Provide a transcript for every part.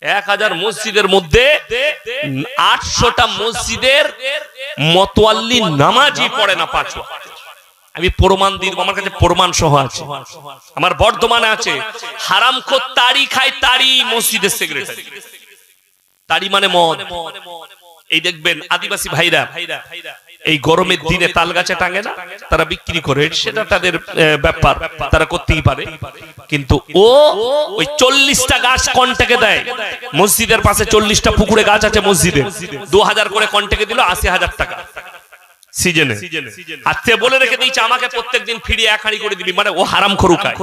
1000 মসজিদের মধ্যে 800টা মসজিদের মতোয়াল্লি নামাজই পড়ে না 5 ওয়াক্ত। আমি প্রমাণ দিব, আমার কাছে প্রমাণ সহ আছে, আমার বর্তমানে আছে। হারামখোর তাড়ি খায়, তাড়ি মসজিদের সেক্রেটারি। তাড়ি মানে মদ। এই দেখবেন আদিবাসী ভাইরা এই গরমের দিনে তাল গাছে টাঙে না, তারা বিক্রি করে, সেটা তাদের ব্যাপার, তারা করতেই পারে। কিন্তু ও ওই 40টা গাছ কন্টাকে দেয়। মসজিদের পাশে 40টা পুকুরে গাছ আছে মসজিদে, 2000 করে কন্টাকে দিল, 80,000 টাকা সিজনে। আজকে বলে রেখে দিয়েছে আমাকে প্রত্যেকদিন ফিরিয়ে 1 হাঁড়ি করে দিবি। মানে ও হারামখোর খায়।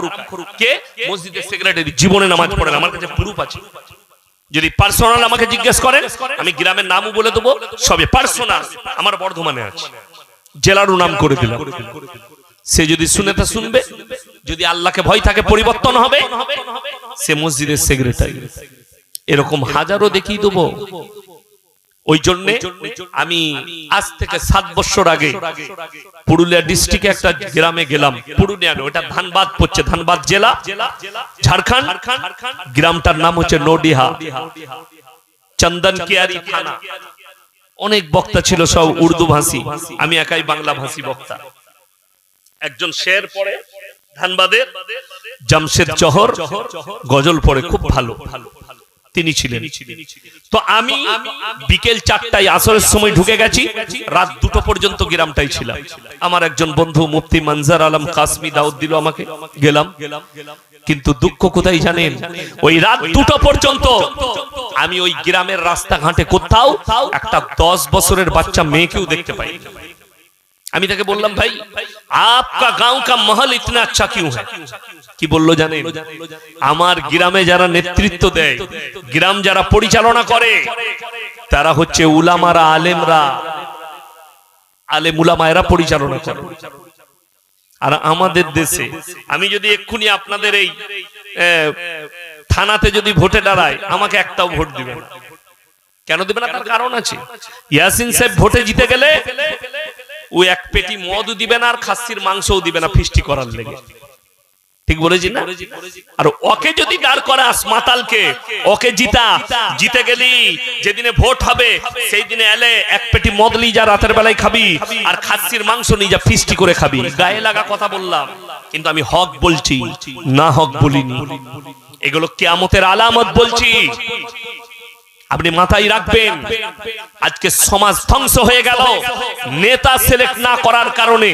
কে? মসজিদের সেক্রেটারি। জীবনে নামাজ পড়ে না, আমার কাছে প্রুফ আছে। যদি পার্সোনাল আমাকে জিজ্ঞেস করেন, আমি গ্রামের নামও বলে দেবো, সবে পার্সোনাল আমার বর্ধমানে আছে, জেলারও নাম করে দিলাম। সে যদি শুনে তা শুনবে, যদি আল্লাহকে ভয় থাকে পরিবর্তন হবে। সে মসজিদের সেক্রেটারি। এরকম হাজারো দেখিয়ে দেবো। ওই জন্য আমি আজ থেকে 7 বছর আগে পুরুলিয়া ডিস্ট্রিক্টে একটা গ্রামে গেলাম। পুরুলিয়া নয়, ওটা ধানবাদ পড়ছে, ধানবাদ জেলা, ঝাড়খণ্ড। গ্রামটার নাম হচ্ছে নডিহা, চন্দন কিয়ারি থানা। অনেক বক্তা ছিল, সব উর্দু ভাষী, আমি একাই বাংলা ভাষী বক্তা। একজন শের পড়ে ধানবাদের, জামশেদ জহর গজল পড়ে, খুব ভালো তিনি ছিলেন। তো আমি বিকেল 4টায় আসরের সময় ঢুকে গেছি, রাত 2টো পর্যন্ত গ্রামটাই ছিলাম। আমার একজন বন্ধু মুফতি মনজার আলম কাসমি দাউদ দিল আমাকে, গেলাম। কিন্তু দুঃখ কোথায় জানেন? ওই রাত 2টো পর্যন্ত আমি ওই গ্রামের রাস্তাঘাটে কোথাও একটা 10 বছরের বাচ্চা মেয়েকেও দেখতে পাই। আমি তাকে বললাম, ভাই আপকা গাঁও কা মহল ইতনা আচ্ছা কিউ হ্যায়? কি বললো জানেন? আমার গ্রামে যারা নেতৃত্ব দেয়, গ্রাম যারা পরিচালনা করে, তারা হচ্ছে উলামারা, আলেমরা, আলেম উলামা, এরা পরিচালনা করে। আর আমাদের দেশে আমি যদি এক্ষুনি আপনাদের এই থানাতে যদি ভোটে দাঁড়ায়, আমাকে একটাও ভোট দিবে না। কেন দিবে না? তার কারণ আছে। ইয়াসিন সাহেব ভোটে জিতে গেলে ও 1 পেটি মদও দিবে না, আর খাসির মাংসও দিবে না ফিস্টি করার লেগে। ঠিক বলেছি না? আর ওকে যদি দাঁড় করা আসমাতালকে, ওকে জিতে গেলি, যেদিনে ভোট হবে সেই দিনে এলে 1 পেটি মদ নিয়ে যা, রাতের বেলায় খাবি, আর খাসির মাংস নিয়ে যা, ফিস্টি করে খাবি। গায়ে লাগা কথা বললাম, কিন্তু আমি হক বলছি, না হক বলিনি। এগুলো কিয়ামতের আলামত বলছি, আপনি মাথায় রাখবেন। আজকে সমাজ ধ্বংস হয়ে গেল নেতা সিলেক্ট না করার কারণে।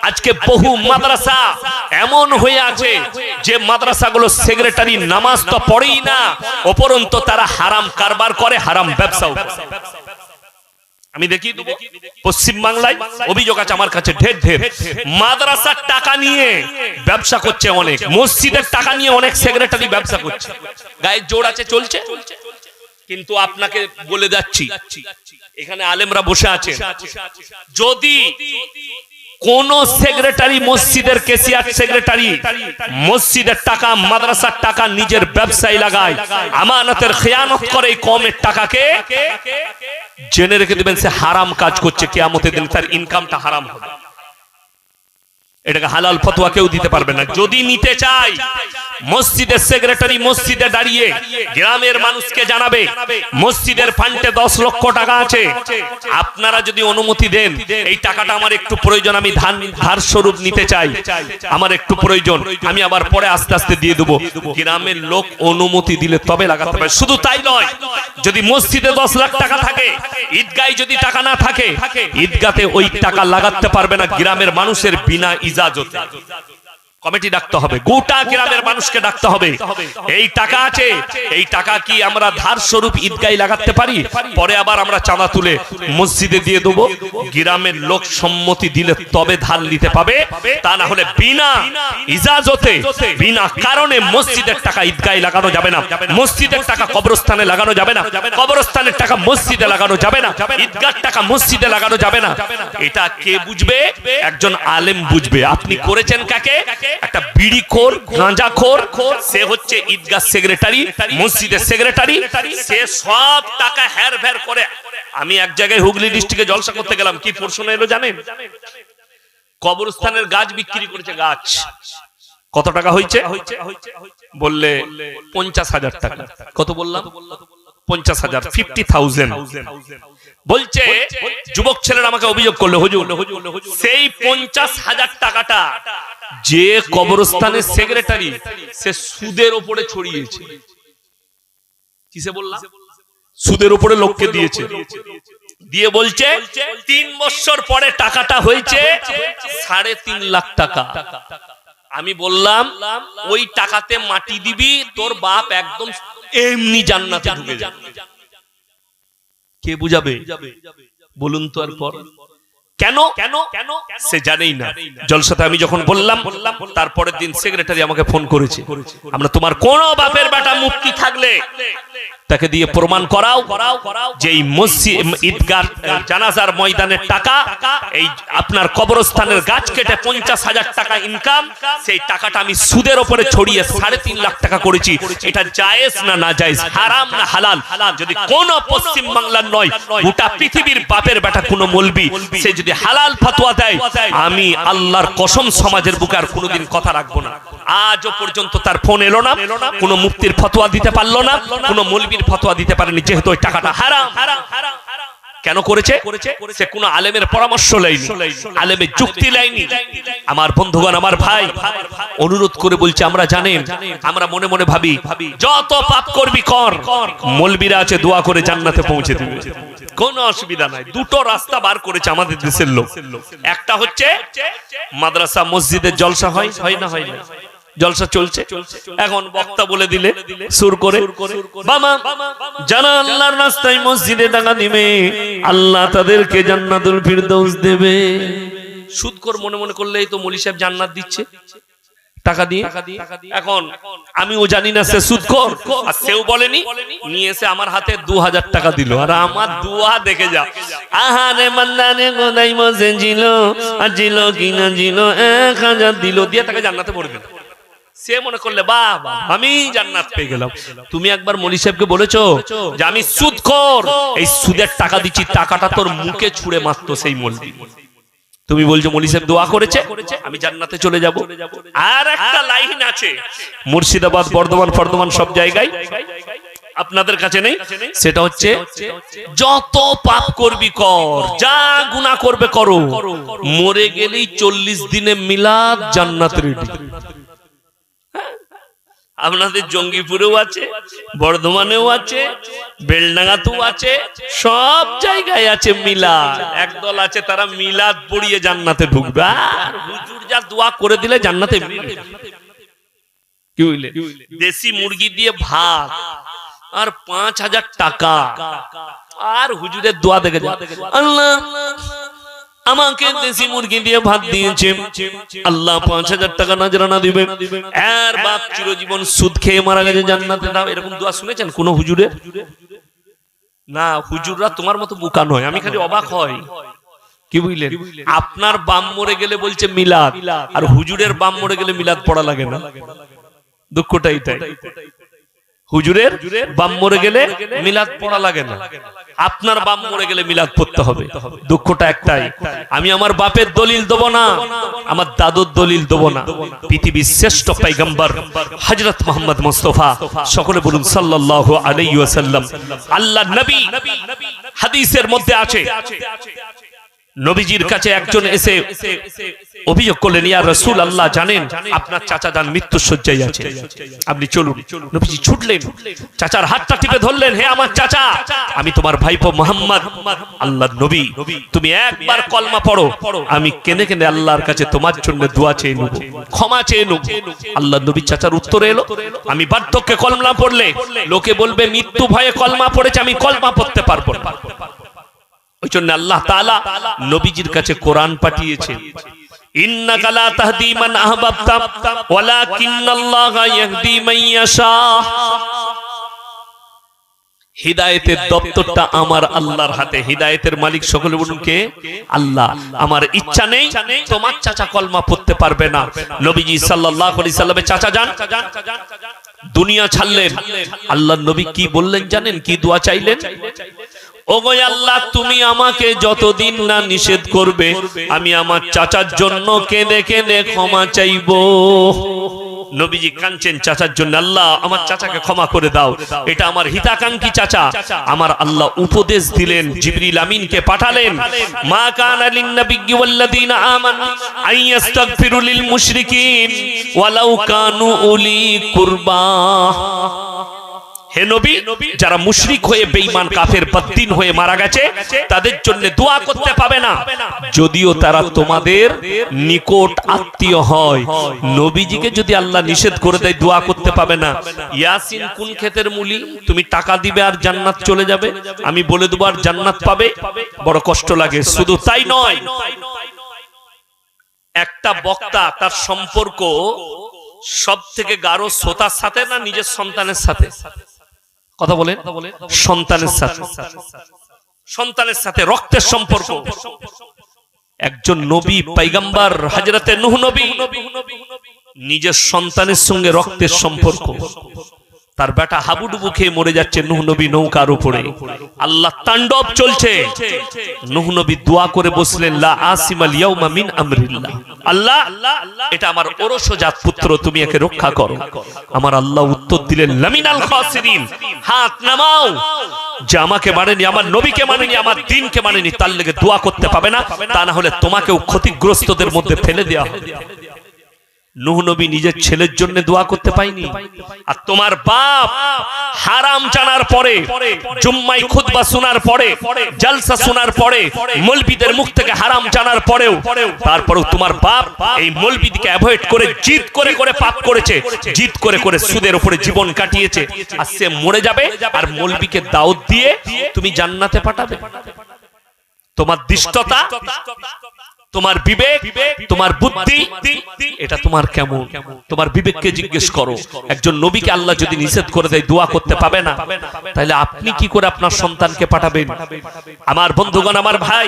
আজকে বহু মাদ্রাসা এমন হয়ে আছে যে মাদ্রাসাগুলো সেক্রেটারি নামাজ তো পড়েই না, উপরন্ত তারা হারাম কারবার করে, হারাম ব্যবসাও করে। আমি দেখি পশ্চিম বাংলায় অভিযোগ আছে আমার কাছে ঢের ঢের। মাদ্রাসার টাকা নিয়ে ব্যবসা করছে অনেক, মসজিদের টাকা নিয়ে অনেক সেক্রেটারি ব্যবসা করছে। গায়ের জোর আছে, চলছে। কিন্তু আপনাকে বলে যাচ্ছি, এখানে আলেমরা বসে আছেন, যদি কোন সেক্রেটারি, মসজিদের কেসিয়ার সেক্রেটারি মসজিদের টাকা, মাদ্রাসার টাকা নিজের ব্যবসায় লাগায়, আমানতের খেয়ানত করে, কমের টাকাকে, জেনে রেখে দিবেন সে হারাম কাজ করছে। কিয়ামতের দিন তার ইনকামটা হারাম হবে। এটাকে হালাল ফতোয়া কেউ দিতে পারবে না। যদি নিতে চাই, মসজিদের সেক্রেটারি মসজিদে দাঁড়িয়ে গ্রামের মানুষকে জানাবে, মসজিদের ফান্ডে 10 লক্ষ টাকা আছে, আপনারা যদি অনুমতি দেন, এই টাকাটা আমার একটু প্রয়োজন, আমি ধার স্বরূপ নিতে চাই, আমার একটু প্রয়োজন, আমি আবার পরে আস্তে আস্তে দিয়ে দেবো। গ্রামের লোক অনুমতি দিলে তবে লাগাতে পারে। শুধু তাই নয়, যদি মসজিদে 10 লাখ টাকা থাকে, ঈদগায় যদি টাকা না থাকে, ঈদগাতে ওই টাকা লাগাতে পারবে না গ্রামের মানুষের বিনা ইজাজতে। কমিটি ডাকতে হবে, গোটা গ্রামের মানুষকে ডাকতে হবে। এই টাকা আছে, এই টাকা কি আমরা ধার স্বরূপ ঈদগায় লাগাতে পারি? পরে আবার আমরা চাঁদা তুলে মসজিদে দিয়ে দেবো। গ্রামের লোক সম্মতি দিলে তবে ধার নিতে পাবে, তা না হলে বিনা ইজাজতে, বিনা কারণে মসজিদের টাকা ঈদগায় লাগানো যাবে না, মসজিদের টাকা কবরস্থানে লাগানো যাবে না, কবরস্থানের টাকা মসজিদে লাগানো যাবে না, ঈদগার টাকা মসজিদে লাগানো যাবে না। এটা কে বুঝবে? একজন আলেম বুঝবে। আপনি করেছেন কাকে? একটা বিড়িখোর, গাঁজাখোর, সে হচ্ছে ঈদগাহ সেক্রেটারি, মসজিদের সেক্রেটারি, সে সব টাকা হেরফের করে। আমি এক জায়গায় হুগলি ডিস্ট্রিক্টে জলসা করতে গেলাম, কি প্রশ্ন এলো জানেন? কবরস্থানের গাছ বিক্রি করেছে, গাছ কত টাকা হয়েছে? বললে 50,000 টাকা। কত বললাম? 50,000, 50,000। বলছে যুবক ছেলেরা আমাকে অভিযোগ করলো, হুজুর সেই 50,000 টাকাটা যে কবরস্থানের সেক্রেটারি সে সুদের উপরে ছড়িয়েছে। কিসে বললাম? সুদের উপরে লোককে দিয়েছে। দিয়ে বলছে 3 বছর পরে টাকাটা হয়েছে 3.5 লাখ টাকা। আমি বললাম ওই টাকাতে মাটি দিবি, তোর বাপ একদম এমনি জান্নাতে ঢুকে যাবে। কে বুঝাবে বলুন তো? এরপর কেন সে জানেই না। জলসাতে আমি যখন বললাম, তারপরের দিন সেক্রেটারি আমাকে ফোন করেছে, আমরা তোমার কোন বাপের বেটা মুফতি থাকলে তাকে দিয়ে প্রমাণ করাও যে এই মসজিদ ঈদগাহ জানাজার ময়দানের টাকা, এই আপনার কবরস্থানের গাছ কেটে 50,000 টাকা ইনকাম, সেই টাকাটা আমি সুদের উপরে ছড়িয়ে 3.5 লাখ টাকা করেছি। এটা জায়েজ না নাজায়েজ, হারাম না হালাল? যদি কোন পশ্চিম বাংলার নয়, গোটা পৃথিবীর বাপের বেটা কোন মৌলবি সে যদি হালাল ফতোয়া দেয়, আমি আল্লাহর কসম সমাজের বুকে আর কোনোদিন কথা রাখবো না। আজও পর্যন্ত তার ফোন এলো না, কোন মুফতির ফতোয়া দিতে পারলো না, কোন মৌলবীর ফতোয়া দিতে পারেনি, যেহেতু ওই টাকাটা হারাম। কেন করেছে? সে কোন আলেমের পরামর্শ লয়নি, আলেমের যুক্তি লয়নি। আমার বন্ধুগণ, আমার ভাই, অনুরোধ করে বলছে, আমরা জানেন, আমরা মনে মনে ভাবি যত পাপ করবি কর, মৌলবীরা আছে দোয়া করে জান্নাতে পৌঁছে দিবে, কোনো অসুবিধা নাই। দুটো রাস্তা বার করেছে আমাদের দেশের লোক। একটা হচ্ছে মাদ্রাসা মসজিদের জলসা হয় না হয় না, জলসা চলছে, এখন বক্তা বলে দিলে সুর করে, বাবা যারা আল্লাহর রাস্তায় মসজিদে টাকা দিবে আল্লাহ তাদেরকে জান্নাতুল ফিরদৌস দেবে। সুদখোর মনে মনে করলেই তো মৌলী সাহেব জান্নাত দিচ্ছে টাকা দিয়ে। এখন আমিও জানি না সে সুদখোর, আর সেও বলেনি, নিয়ে এসে আমার হাতে 2,000 টাকা দিল, আর আমার দোয়া দেখে যা, আহারে মান্নানে গোদাই মসে জিল আর জিল কিনা জিল 1,000 দিল, দিয়ে তাকে জান্নাতে পড়ে দিল। সে মনে করলে বাবা আমি জান্নাত পেয়ে গেলাম। তুমি একবার মৌলী সাহেবকে বলেছো যে আমি সুদখোর, এই সুদের টাকা দিচ্ছি, টাকাটা তোর মুখে ছুঁড়ে মারতো সেই মৌলবি। তুমি বলছো মৌলী সাহেব দোয়া করেছে আমি জান্নাতে চলে যাব। আর একটা লাইন আছে মুর্শিদাবাদ, বর্ধমান, ফর্ধমান সব জায়গায়, আপনাদের কাছে নেই, সেটা হচ্ছে যত পাপ করবি কর, যা গুনাহ করবে করো, মরে গেলেই 40 দিনে মিলাদ, জান্নাত রেডি। আপনাদের জঙ্গিপুরেও আছে, বর্ধমানেও আছে, বেলডাঙ্গাতেও আছে, সব জায়গায় আছে মিলাদ। একদল আছে তারা মিলাদ পড়িয়ে জান্নাতে ঢুকবে, আর হুজুর যা দোয়া করে দিলে জান্নাতে মিলে। কি বুঝলে? দেশি মুরগি দিয়ে ভাত আর 5,000 টাকা, আর হুজুরের দোয়া দেখে যা, আল্লাহ আমাকে দেশি মুরগি দিয়ে ভাত দিয়েছে, আল্লাহ 5,000 টাকা নজরানা দিবে, আর বাপ চিরজীবন সুদ খেয়ে মারা গেছে, জান্নাতে দাও। এরকম দোয়া শুনেছেন কোন হুজুরের? না, হুজুররা তোমার মতো বোকা নয়। আমি খালি অবাক হই, কি বুঝলেন? আপনার বাম মরে গেলে বলছে মিলাদ, আর হুজুরের বাম মরে গেলে মিলাদ পড়া লাগে না। দুঃখটা এটাই, হুজুরের বাম মরে গেলে মিলাদ পড়া লাগে না, আপনার বাপ মরে গেলে মিলাদ পড়তে হবে। দুঃখটা একটাই, আমি আমার বাপের দলিল দেব না, আমার দাদুর দলিল দেব না, পৃথিবীর শ্রেষ্ঠ পয়গম্বর হযরত মুহাম্মদ মুস্তাফা, সকলে বলুন সাল্লাল্লাহু আলাইহি ওয়াসাল্লাম, আল্লাহর নবী। হাদিসের মধ্যে আছে, নবীজির কাছে একজন এসে অভিযোগ করলেন, ইয়া রাসূলুল্লাহ, জানেন আপনার চাচা যান মৃত্যুর শয্যায় আছে, আপনি চলুন। নবীজি ছুটলেন, চাচার হাতটা টিপে ধরলেন, হে আমার চাচা, আমি তোমার ভাইপো মুহাম্মদ, আল্লাহর নবী, তুমি একবার কলমা পড়ো, আমি কেঁদে কেঁদে আল্লাহর কাছে তোমার জন্য দোয়া চেয়ে নেব, ক্ষমা চেয়ে নেব। আল্লাহর নবী চাচার উত্তর এলো, আমি বার্ধক্যে কলমা পড়লে লোকে বলবে মৃত্যু ভয়ে কলমা পড়েছে, আমি কলমা পড়তে পারবো না। ওই জন্য আল্লাহ তাআলা নবীজির কাছে কোরআন পাঠিয়েছে, ইন্নাকা লা তাহদি মান আহবাবতা ওয়ালাকিন্নাল্লাহা ইয়াহদি মান ইয়াশা। হিদায়াতের দপ্তরটা আমার আল্লাহর হাতে, হিদায়াতের মালিক সকলে বলুন কে? আল্লাহ। আমার ইচ্ছা নেই তোমার চাচা কলমা পড়তে পারবে না। নবীজি সাল্লাল্লাহু আলাইহি সাল্লামের চাচা যান দুনিয়া ছাড়লেন, আল্লাহর নবী কি বললেন জানেন? কি দোয়া চাইলেন? ওগো আল্লাহ, তুমি আমাকে যতদিন না নিষেধ করবে আমি আমার চাচার জন্য কেঁদে কেঁদে ক্ষমা চাইবো। নবীজি কাঁদছেন চাচার জন্য, আল্লাহ আমার চাচাকে ক্ষমা করে দাও, এটা আমার হিতাকাঙ্ক্ষী চাচা। আমার আল্লাহ উপদেশ দিলেন, জিবরিল আমিনকে পাঠালেন, মা কানা লিন নাবিয়্যি ওয়াল্লাযীনা আমানু আইয়াস্তাগফিরু লিল মুশরিকিন ওয়ালাউ কানু উলি কুরবা। হে নবী, যারা মুশরিক হয়ে বেঈমান কাফের বদ্দিন হয়ে মারা গেছে তাদের জন্য দোয়া করতে পাবে না, যদিও তারা তোমাদের নিকট আত্মীয় হয়। নবীজিকে যদি আল্লাহ নিষেধ করে দেয় দোয়া করতে পাবে না। ইয়াসিন কোন ক্ষেতের মূলি? তুমি টাকা দিবে আর জান্নাত চলে যাবে, আমি বলে দেবো আর জান্নাত পাবে। বড় কষ্ট লাগে। শুধু তাই নয়, একটা বক্তা তার সম্পর্ক সব থেকে গাঢ় শ্রোতার সাথে না নিজের সন্তানের সাথে? কথা বলেন। সন্তানের সাথে, সন্তানের সাথে রক্তের সম্পর্ক। একজন নবী পয়গম্বর হযরতে নূহ নবী নিজের সন্তানের সঙ্গে রক্তের সম্পর্ক। তার বেটা হাবুডুবু খেয়ে মরে যাচ্ছে, নূহ নবী নৌকার উপরে, আল্লাহ তাণ্ডব চলছে। নূহ নবী দোয়া করে বসলেন, লা আসিমাল ইয়াউমা মিন আমরিল্লাহ, আল্লাহ এটা আমার ওরসজাত পুত্র, তুমি একে রক্ষা করো। আমার আল্লাহ উত্তর দিলেন, লামিনাল খাসিরিন, হাত নামাও, যে আমাকে মানেনি, আমার নবীকে মানেনি, আমার দ্বীনকে মানেনি, তার লেগে দোয়া করতে পাবে না, তা না হলে তোমাকেও ক্ষতিগ্রস্তদের মধ্যে ফেলে দেওয়া হবে। নূহ নবী নিজের ছেলের জন্য দোয়া করতে পাইনি, আর তোমার বাপ হারাম জানার পরে, জুম্মায় খুতবা শোনার পরে, জলসা শোনার পরে, মৌলবীদের মুখ থেকে হারাম জানার পরেও, তারপরেও তোমার বাপ এই মৌলবীকে অ্যাভয়েড করে জিদ করে করে পাপ করেছে, জিদ করে করে সুদের উপরে জীবন কাটিয়েছে, আর সে মরে যাবে, আর মৌলবীকে দাওয়াত দিয়ে তুমি জান্নাতে পাঠাবে। তোমার দৃষ্টতা, তোমার বিবেক, তোমার বুদ্ধি, এটা তোমার কেমন? তোমার বিবেককে জিজ্ঞেস করো। একজন নবীকে আল্লাহ যদি নিষেধ করে দেয় দোয়া করতে পাবে না, তাহলে আপনি কি করে আপনার সন্তানকে পাঠাবেন? আমার বন্ধুগণ, আমার ভাই,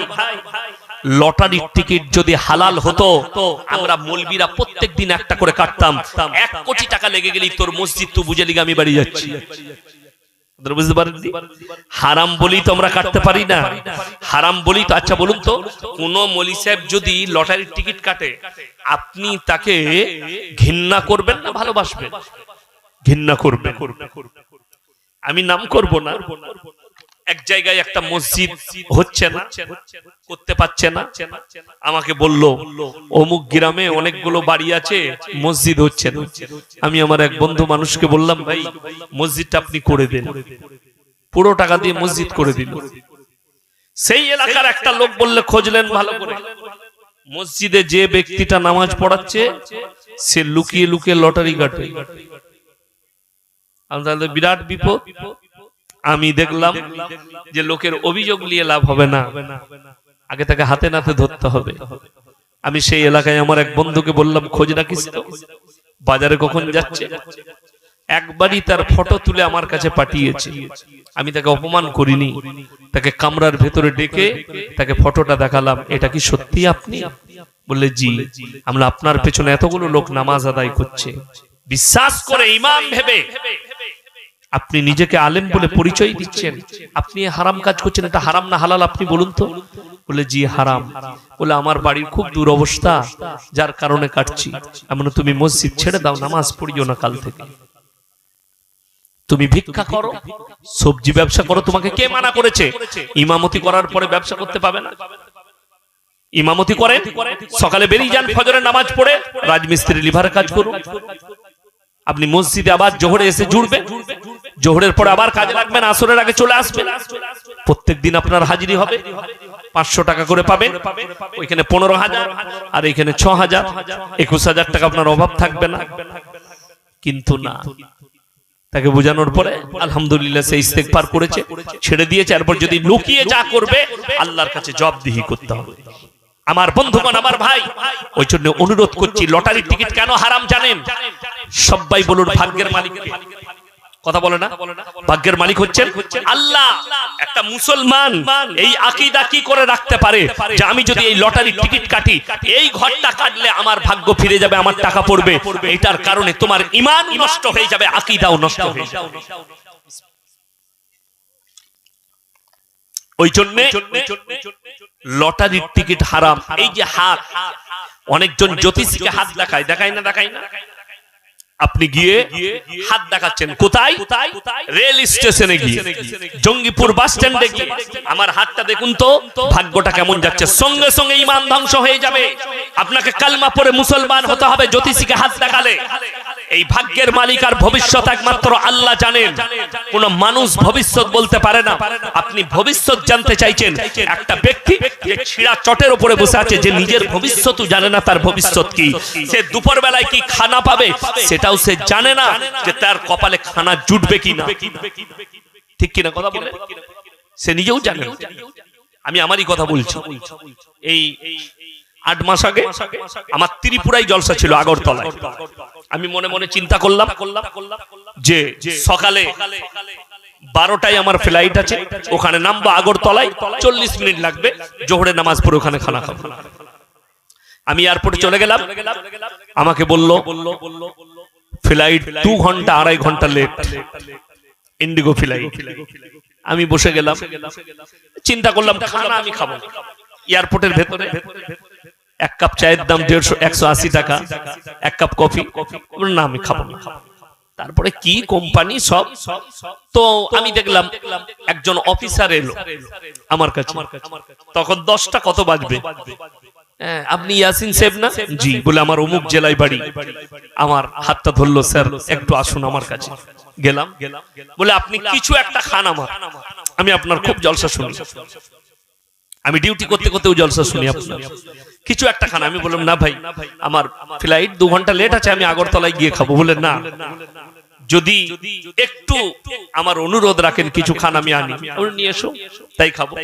লটারির টিকিট যদি হালাল হতো, আমরা মৌলবীরা প্রত্যেক দিন একটা করে কাটতাম। 1 কোটি টাকা লেগে গেলেই তোর মসজিদ তো বুঝে লিগে আমি বাড়ি যাচ্ছি। বুঝতে পারেন? হারাম বলি তো আমরা কাটতে পারি না, হারাম বলি তো। আচ্ছা বলুন তো, কোন মৌলী সাহেব যদি লটারির টিকিট কাটে, আপনি তাকে ঘৃণা করবেন না ভালোবাসবেন? ঘৃণা করবেন। আমি নাম করব না, এক জায়গায় একটা মসজিদ হচ্ছে না, করতে পারছে না, আমাকে বলল অমুক গ্রামে অনেকগুলো বাড়ি আছে, মসজিদ হচ্ছে না। আমি আমার এক বন্ধু মানুষকে বললাম, ভাই মসজিদটা আপনি করে দেন। পুরো টাকা দিয়ে মসজিদ করে দিল। সেই এলাকার একটা লোক বললে, খোঁজলেন ভালো করে, মসজিদে যে ব্যক্তিটা নামাজ পড়াচ্ছে সে লুকিয়ে লুকিয়ে লটারি কাটে। তাহলে বিরাট বিপদ। আমি দেখলাম যে লোকের অভিযোগ নিয়ে লাভ হবে না, আগে তাকে হাতে নাতে ধরতে হবে। আমি সেই এলাকায় আমার এক বন্ধুকে বললাম, খোঁজ রাখিস তো বাজারে কখন যাচ্ছে। একবারই তার ফটো তুলে আমার কাছে পাঠিয়েছে। আমি তাকে অপমান করিনি, তাকে কামরার ভেতরে ডেকে তাকে ফটোটা দেখালাম, এটা কি সত্যি আপনি? বললে জি। আমরা আপনার পেছনে এতগুলো লোক নামাজ আদায় করছে, বিশ্বাস করে ইমাম ভেবে আপনি নিজেকে আলেম বলে পরিচয় দিচ্ছেন, আপনি হারাম কাজ করছেন, এটা হারাম না হালাল আপনি বলুন তো? বলে জি হারাম। বলে আমার বাড়ির খুব দুরবস্থা, যার কারণে কাটছি। এমন তুমি মসজিদ ছেড়ে দাও, নামাজ পড়িও না কাল থেকে, তুমি ভিক্ষা করো, সবজি ব্যবসা করো। তোমাকে কে মানা করেছে? ইমামতি করার পরে ব্যবসা করতে পাবে না? ইমামতি করেন, সকালে বেরিয়ে যান, ফজরের নামাজ পড়ে রাজমিস্ত্রি লিভারের কাজ করুন। আপনি মসজিদে আবার জোহরে এসে জুড়বে, জোহরের পরে আবার কাজে লাগবেন, আসরের আগে চলে আসবেন। প্রত্যেকদিন আপনার হাজিরি হবে, 500 টাকা করে পাবেন। ওইখানে 15,000 আর এখানে 6,000, 21,000 টাকা আপনার অভাব থাকবে না। কিন্তু না, তাকে বোঝানোর পরে আলহামদুলিল্লাহ সে ইস্তেগফার করেছে, ছেড়ে দিয়েছে। এরপর যদি লুকিয়ে যা করবে আল্লাহর কাছে জবাবদিহি করতে হবে। আমার বন্ধুগণ, আমার ভাই, ওই জন্য অনুরোধ করছি, লটারির টিকিট কেন হারাম জানেন? সবাই বলুন ভাগ্যের মালিক কে? কথা বলে না? ভাগ্যের মালিক হচ্ছেন আল্লাহ। একটা মুসলমান এই আকীদা কি করে রাখতে পারে যে আমি যদি এই লটারির টিকিট কাটি, এই ঘরটা কাটলে আমার ভাগ্য ফিরে যাবে, আমার টাকা পড়বে? এটার কারণে তোমার ঈমান নষ্ট হয়ে যাবে, আকীদাও নষ্ট হয়ে যাবে। ওই জন্য লটারির টিকিট হারাম। এই যে হাত, অনেকজন জ্যোতিষীকে হাত দেখায়, দেখায় না, আপনি গিয়ে হাত দেখাচ্ছেন কোথায়? রেল স্টেশনে গিয়ে, জঙ্গিপুর বাস স্ট্যান্ডে গিয়ে, আমার হাতটা দেখুন তো ভাগ্যটা কেমন যাচ্ছে। সঙ্গে সঙ্গে ঈমান ধ্বংস হয়ে যাবে। আপনাকে কালমা পড়ে মুসলমান হতে হবে জ্যোতিষীকে হাত দেখালে। এই ভাগ্যের মালিক আর ভবিষ্যৎ একমাত্র আল্লাহ জানেন। কোন মানুষ ভবিষ্যৎ বলতে পারে না। আপনি ভবিষ্যৎ জানতে চাইছেন, একটা ব্যক্তি যে ছিঁড়া চটের উপরে বসে আছে, যে নিজের ভবিষ্যৎও জানে না তার ভবিষ্যৎ কি, সে দুপুর বেলায় কি খানা পাবে সেটাও সে জানে না, যে তার কপালে খানা জুটবে কিনা। ঠিক কিনা কথা বলে? সে নিজেও জানে না। আমি আমারই কথা বলছি। এই 8 মাস আগে আমার ত্রিপুরায় জলসা ছিল, আগরতলায়। আমি মনে মনে চিন্তা করলাম যে সকালে 12টায় আমার ফ্লাইট আছে, ওখানে নামবো আগরতলায়, 40 মিনিট লাগবে, জোহরের নামাজ পড়ে ওখানে খানা খাবো। আমি এয়ারপোর্টে চলে গেলাম। আমাকে বলল ফ্লাইট 2 ঘন্টা 2.5 ঘন্টা লেট, ইন্ডিগো ফ্লাইট। আমি বসে গেলাম, চিন্তা করলাম খানা আমি খাবো। এয়ারপোর্টের ভেতরে 1 কাপ চায়ের দাম 180 টাকা, 1 কাপ কফি, না আমি খাবো না। তারপরে কি কোম্পানি সব। তো আমি দেখলাম একজন অফিসার এলো আমার কাছে। তখন 10টা কত বাজবে? আপনি ইয়াসিন সাহেব না? জি। বলে আমার অমুক জেলায় বাড়ি। আমার হাতটা ধরলো, স্যার একটু আসুন আমার কাছে। গেলাম, বলে আপনি কিছু একটা খান আমার, আমি আপনার খুব জলসা শুনি, আমি ডিউটি করতে করতেও জলসা শুনি, আপনার কিছু একটা খান। আমি বললাম না ভাই, আমার ফ্লাইট 2 ঘন্টা লেট আছে, আমি আগরতলায় গিয়ে খাবো। বলে না, যদি একটু আমার অনুরোধ রাখেন কিছু খান আমি আনি, নিয়ে এসো, তাই খাবো।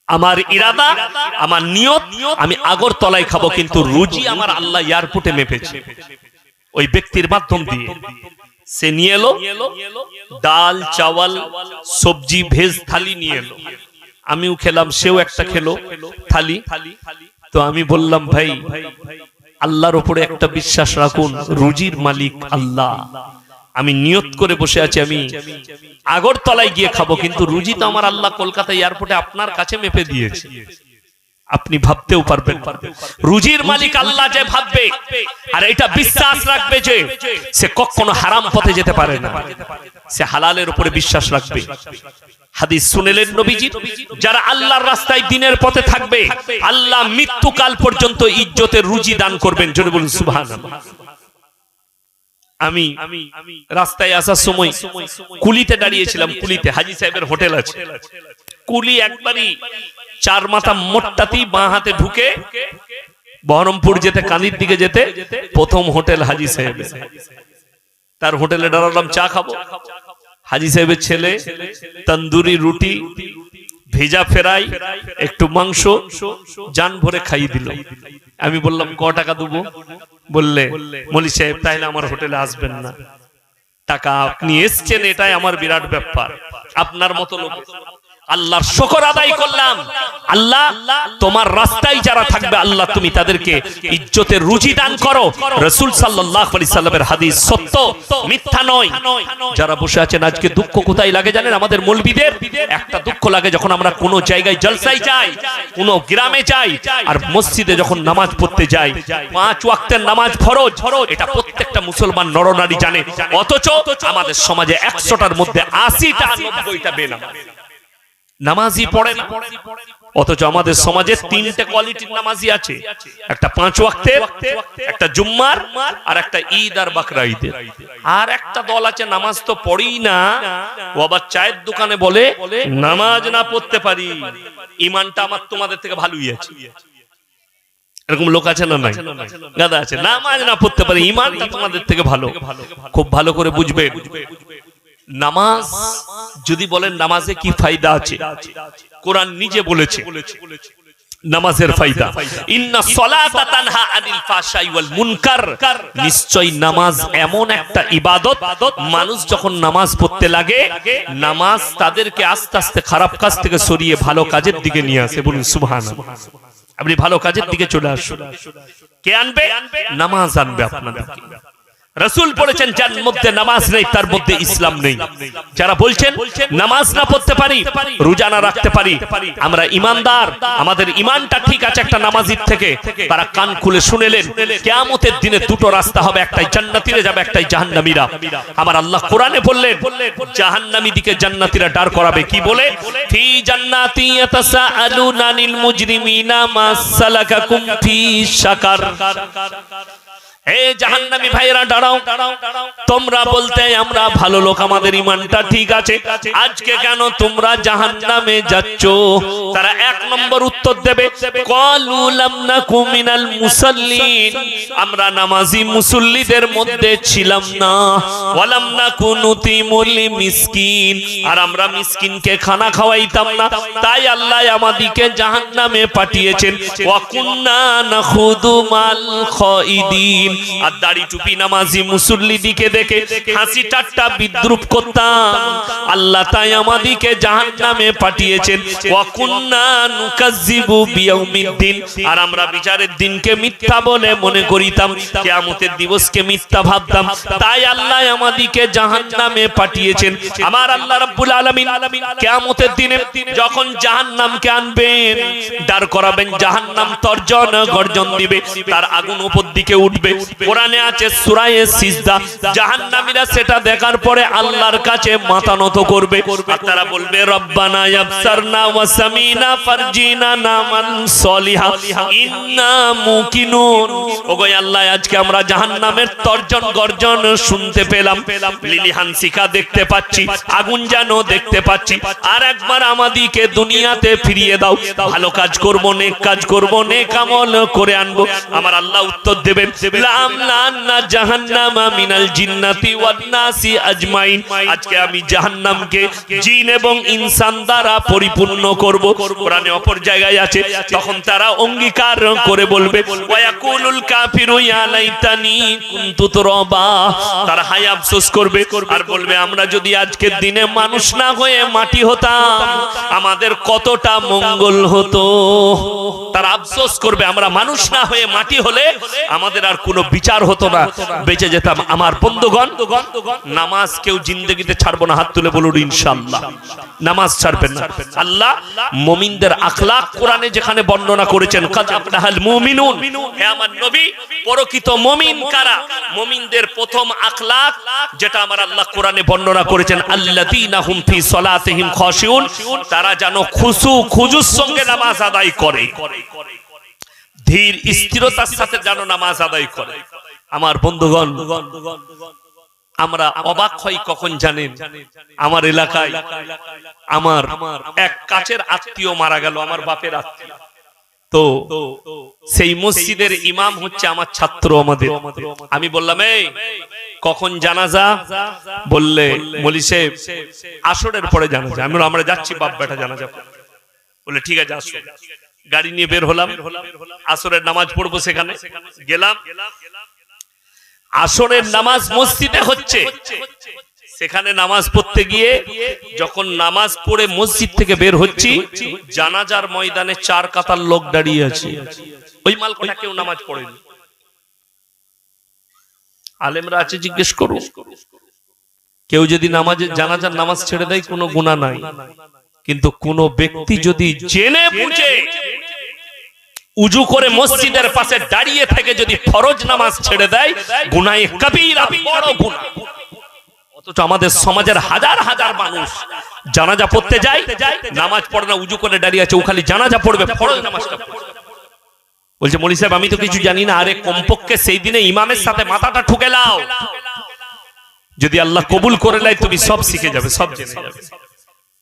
আমার ইরাদা, আমার নিয়ত, আমি আগরতলায় খাবো, কিন্তু রুজি আমার আল্লাহ এয়ারপোর্টে মেপেছে ওই ব্যক্তির মাধ্যম দিয়ে। সে নিয়ে এলো ডাল, চাওয়াল, সবজি, ভেজ থালি নিয়ে এলো। আমিও খেলাম, সেও একটা খেলো থালি। তো আমি বললাম ভাই, আল্লাহর উপরে একটা বিশ্বাস রাখুন, রুজির মালিক আল্লাহ। আমি নিয়ত করে বসে আছি, আমি আগরতলায় গিয়ে খাবো, কিন্তু রুজি তো আমার আল্লাহ কলকাতা এয়ারপোর্টে আপনার কাছে মেপে দিয়েছে। আপনি ভাবতেও পারবেন, রুজির মালিক আল্লাহ যে ভাববে আর এটা বিশ্বাস রাখবে যে সে কখনো হারাম পথে যেতে পারে না, সে হালালের উপরে বিশ্বাস রাখবে। হাদিস শুনেলেন নবীজি, যারা আল্লাহর রাস্তায় দিনের পথে থাকবে, আল্লাহ মৃত্যুকাল পর্যন্ত ইজ্জতের রুজি দান করবেন। জোরে বলুন সুবহানাল্লাহ। আমি রাস্তায় আসার সময় কুলিতে দাঁড়িয়েছিলাম, কুলিতে হাজী সাহেবের হোটেল আছে। কুলি একবারই 4 মাথা মোট্টাতেই বাঁ হাতে ঢুকে বহরমপুর যেতে, কান্দির দিকে যেতে, প্রথম হোটেল হাজী সাহেবের। তার হোটেলে দাঁড়ালাম, চা খাবো। হাজী সাহেবের ছেলে তন্দুরি রুটি, ভেজা ফ্রাই, একটু মাংস জান ভরে খাইয়ে দিল। আমি বললাম ক টাকা দেবো? বললে মলি সাহেব তাইলে আমার হোটেলে আসবেন না, টাকা আপনি এসছেন এটাই আমার বিরাট ব্যাপার, আপনার মতো লোক। আল্লাহর শুকর আদায় করলাম, আল্লাহ তোমার রাস্তায় যারা থাকবে আল্লাহ তুমি তাদেরকে ইজ্জতের রুজি দান করো। রাসূল সাল্লাল্লাহু আলাইহি সাল্লামের হাদিস সত্য, মিথ্যা নয়। যারা বসে আছেন আজকে দুঃখ কোথায় লাগে জানেন? আমাদের মৌলবীদের একটা দুঃখ লাগে যখন আমরা কোনো জায়গায় জলসায় যাই, কোনো গ্রামে যাই, আর মসজিদে যখন নামাজ পড়তে যাই, 5 ওয়াক্তের নামাজ ফরজ, এটা প্রত্যেকটা মুসলমান নরনারী জানে। অথচ আমাদের সমাজে 100টার মধ্যে 80টা 90টা বেনামাজ, নামাজি পড়ে না। অথচ আমাদের সমাজে 3টে কোয়ালিটির নামাজি আছে, একটা 5 ওয়াক্তের, একটা জুম্মার, আর একটা ঈদ আর বাকরা ঈদের। আর একটা দল আছে নামাজ তো পড়েই না, ও আবার চায়ের দোকানে বলে নামাজ না পড়তে পারি, ঈমানটা আমার তোমাদের থেকে ভালোই আছে। এরকম লোক আছে না? নাই গাদা আছে, নামাজ না পড়তে পারি, ঈমানটা তোমাদের থেকে ভালো। খুব ভালো করে বুঝবেন, নামাজ যদি বলেন নামাজে কি ফায়দা আছে, কোরআন নিজে বলেছে নামাজের ফায়দা, ইন্না সলাতা তানহা আনিল ফাহশাই ওয়াল মুনকার। নিশ্চয় নামাজ এমন একটা ইবাদত, মানুষ যখন নামাজ পড়তে লাগে, নামাজ তাদেরকে আস্তে আস্তে খারাপ কাজ থেকে সরিয়ে ভালো কাজের দিকে নিয়ে আসে। বলুন সুবহানাল্লাহ। আপনি ভালো কাজের দিকে চলে আসুন। কে আনবে? নামাজ আনবে আপনাদেরকে। রাসূল বলেছেন যার মধ্যে নামাজ নেই তার মধ্যে ইসলাম নেই। যারা বলছেন নামাজ না পড়তে পারি, রোজা না রাখতে পারি, আমরা ঈমানদার, আমাদের ঈমানটা ঠিক আছে একটা নামাজির থেকে, তারা কান খুলে শুনেলেন কিয়ামতের দিনে দুটো রাস্তা হবে, একটাই জান্নাতীরা যাবে, একটাই জাহান্নামীরা। আমার আল্লাহ কোরআনে বললেন জাহান্নামী দিকে জান্নাতীরা দাঁড় করাবে কি বলে, ফি জান্নাতি ইয়াতাসাআলুনা আনিল মুজরিমিনা মা সালাকাকুম ফি সাকার। হে জাহান্নামী ভাইরা দাঁড়াও, তোমরা বলতে আমরা ভালো লোক, আমাদের ঈমানটা ঠিক আছে, আজকে কেন তোমরা জাহান্নামে যাচ্ছ? তারা এক নম্বর উত্তর দেবে ক্বালু লাম নাকু মিনাল মুসাল্লিন, আমরা নামাজি মুসল্লিদের মধ্যে ছিলাম না, ওয়া লাম নাকু নুতিমুল মিসকিন, আর আমরা মিসকিনকে খানা খাওয়াইতাম না, তাই আল্লাহ আমাদেরকে জাহান্নামে পাঠিয়েছেন, ওয়া কুননা নাখুদু মাল খাইদিন, আর দাড়ি টুপি নামাজি মুসল্লি দিকে দেখে হাসি ঠাট্টা বিদ্রুপ করতাম, আল্লাহ তাই আমাদেরকে জাহান্নামে পাঠিয়েছেন, ওয়া কুননা নুকাজ্জিবু বিয়াউমিদ্দিন, আর আমরা বিচারের দিনকে মিথ্যা বলে মনে করিতাম, কিয়ামতের দিবসকে মিথ্যা ভাবতাম, তাই আল্লাহ আমাদেরকে জাহান্নামে পাঠিয়েছেন। আমার আল্লাহ রাব্বুল আলামিন কিয়ামতের দিনে যখন জাহান্নামকে আনবেন, দাঁড় করাবেন, জাহান্নাম তর্জন গর্জন দিবে, তার আগুন উপর দিকে উঠবে। কোরআনে আছে সূরা সিজদা, জাহান্নামীরা সেটা দেখার পরে আল্লাহর কাছে মাথা নত করবে, আর তারা বলবে রব্বানা ইয়াবসারনা ওয়া সামিনা ফারজিনা নামান সলিহা ইন্না মুকিনুন। ওগো আল্লাহ, আজকে আমরা জাহান্নামের তর্জন গর্জন শুনতে পেলাম, লিলি হানসিকা দেখতে পাচ্ছি, আগুন জানো দেখতে পাচ্ছি, আর একবার আমাদেরকে দুনিয়াতে ফিরিয়ে দাও, ভালো কাজ করব, নেক কাজ করব, নেক আমল করে আনবো। আমার আল্লাহ উত্তর দেবেন লামলান্না জাহান্নামা মিনাল জিন্নাতি ওয়ান নাসি আজমাইন, আজকে আমি জাহান্নামকে জিন এবং ইনসান দ্বারা পরিপূর্ণ করব। কোরআনে অপর জায়গায় আছে তখন তারা অঙ্গীকার করে বলবে ওয়ায়াকুলুল কাফিরু ইয়া লাইতানি কুনতু তুরাবা, তারা হায় আফসোস করবে আর বলবে আমরা যদি আজকের দিনে মানুষ না হয়ে মাটি হতাম আমাদের কতটা মঙ্গল হতো। তারা আফসোস করবে আমরা মানুষ না হয়ে মাটি হলে আমাদের আর কোনো বিচার হতো না, বেঁচে যেতাম। আমার বন্ধুগণ, নামাজ কেউ জিন্দেগিতে ছাড়বো না, হাত তুলে বলুন ইনশাআল্লাহ নামাজ ছাড়বেন না। আল্লাহ মুমিনদের আখলাক কোরআনে যেখানে বর্ণনা করেছেন কাদ আফলাহাল মুমিনুন, হে আমার নবী প্রকৃত মুমিন কারা, মুমিনদের প্রথম আখলাক যেটা আমার আল্লাহ কোরআনে বর্ণনা করেছেন আল্লাযীনা হুম ফি সলাতিহিম খাশিউন, তারা যেন খুশু খুজুর সঙ্গে নামাজ আদায় করে, ধীর স্থিরতার সাথে যেন নামাজ আদায় করে। আমার বন্ধুগণ, আমরা অবাক হই কখন জানেন, আমার এলাকায় আমার এক কাছের আত্মীয় মারা গেল, আমার বাপের আত্মীয়, তো সেই মসজিদের ইমাম হচ্ছে আমার ছাত্র। আমাদের আমি বললাম এই কখন জানাজা, বললে মৌলী সাহেব আসরের পরে জানাজা। আমি বললাম আমরা যাচ্ছি বাপ বেটা জানাজা। বলে ঠিক আছে আসো। গাড়ি নিয়ে বের হলাম, আসরের নামাজ পড়বো, সেখানে গেলাম। আসরের নামাজ মসজিদে হচ্ছে, সেখানে নামাজ পড়তে গিয়ে যখন নামাজ পড়ে মসজিদ থেকে বের হচ্ছি, জানাজার ময়দানে 4 কাতার লোক দাঁড়িয়ে আছে। ওই মালকোটা কেউ নামাজ পড়েনি। আলেমরা আছে, জিজ্ঞেস করো, কেউ যদি নামাজের জানাজার নামাজ ছেড়ে দেয় কোনো গুনাহ নাই, কিন্তু কোন ব্যক্তি যদি জেনে বুঝে উজু করে মসজিদের পাশে দাঁড়িয়ে থেকে যদি ফরজ নামাজ ছেড়ে দেয় গুনাহে কবিরা, বড় গুনাহ। অথচ আমাদের সমাজের হাজার হাজার মানুষ জানাজা পড়তে যায়, নামাজ পড়ে না, উজু করে দাঁড়িয়ে আছে, ও খালি জানাজা পড়বে, ফরজ নামাজটা পড়বে। বলছে মৌলী সাহেব আমি তো কিছু জানি না। আরে কমপক্ষে সেই দিনে ইমামের সাথে মাথাটা ঠুকে লাও, যদি আল্লাহ কবুল করে নেয় তুমি সব শিখে যাবে, সব জেনে যাবে।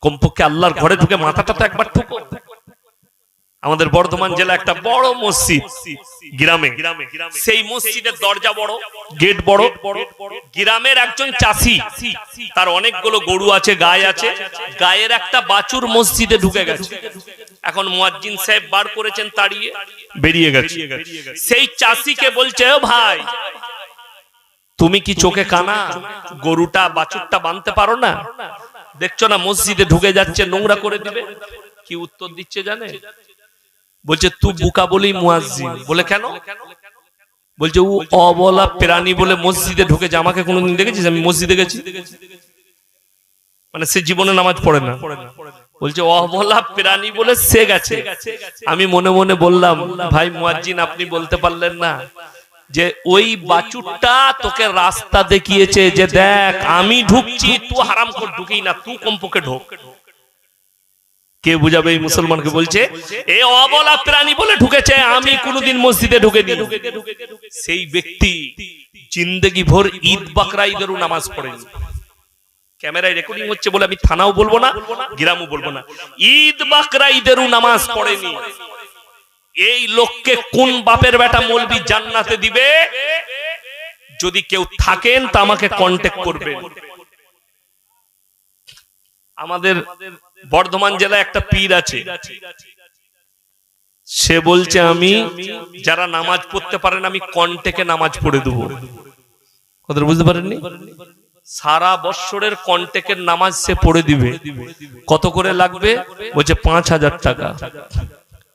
কমপক্ষে আল্লাহর ঘরে ঢুকে মাথাটা তো একবার ঠুকো। আমাদের বর্ধমান জেলা একটা বড় মসজিদ গ্রামে, সেই মসজিদের দরজা বড়, গেট বড়। গ্রামের একজন চাষি, তার অনেকগুলো গরু আছে, গায় আছে, গায়ের একটা বাছুর মসজিদে ঢুকে গেছে। এখন মুয়াজ্জিন সাহেব বার করেছেন, তাড়িয়ে বেরিয়ে গেছে। সেই চাষিকে বলছে ও ভাই তুমি কি চোখে কানা, গরুটা বাছুরটা বাঁধতে পারো না? দেখছো না মসজিদে ঢুকে যাচ্ছে, নোংরা করে দিবে। কি উত্তর দিচ্ছে জানে? বলছে তুই বুকা বলি মুয়াজ্জিন। বলে কেন? বলছে ও অবলা প্রাণী বলে মসজিদে ঢুকেছে, আমাকে কোনোদিন দেখেছিস আমি মসজিদে গেছি? মানে সে জীবনে নামাজ পড়ে না। বলছে অবলা প্রাণী বলে সে গেছে। আমি মনে মনে বললাম, ভাই মুয়াজ্জিন আপনি বলতে পারলেন না যে ওই বাছুরটা তোকে রাস্তা দেখিয়েছে যে দেখ আমি ঢুকছি, তুই হারাম করে ঢুকেই না, তুই কমপক্ষে ঢোক। কে বুঝাবে এই মুসলমানকে? বলছে এ অবলা প্রাণী বলে ঢুকেছে, আমি কোনোদিন মসজিদে ঢুকেনি। সেই ব্যক্তি জিন্দেগি ভর ঈদ বাকরা ঈদেরও নামাজ পড়েনি। ক্যামেরায় রেকর্ডিং হচ্ছে বলে আমি থানাও বলবো না, গ্রামও বলবো না, ঈদ বাকরা ঈদেরও নামাজ পড়েনি। এই লোককে কোন বাপের বেটা মৌলবি জান্নাতে দিবে? যদি কেউ থাকেন তা আমাকে কন্টাক্ট করবেন। আমাদের বর্ধমান জেলায় একটা পীর আছে, সে বলছে আমি যারা নামাজ পড়তে পারেন আমি কন্টেকে নামাজ পড়ে দেবো। কথা বুঝতে পারেননি? সারা বৎসরের কন্টেকের নামাজ সে পড়ে দিবে। কত করে লাগবে? বলছে 5,000 টাকা।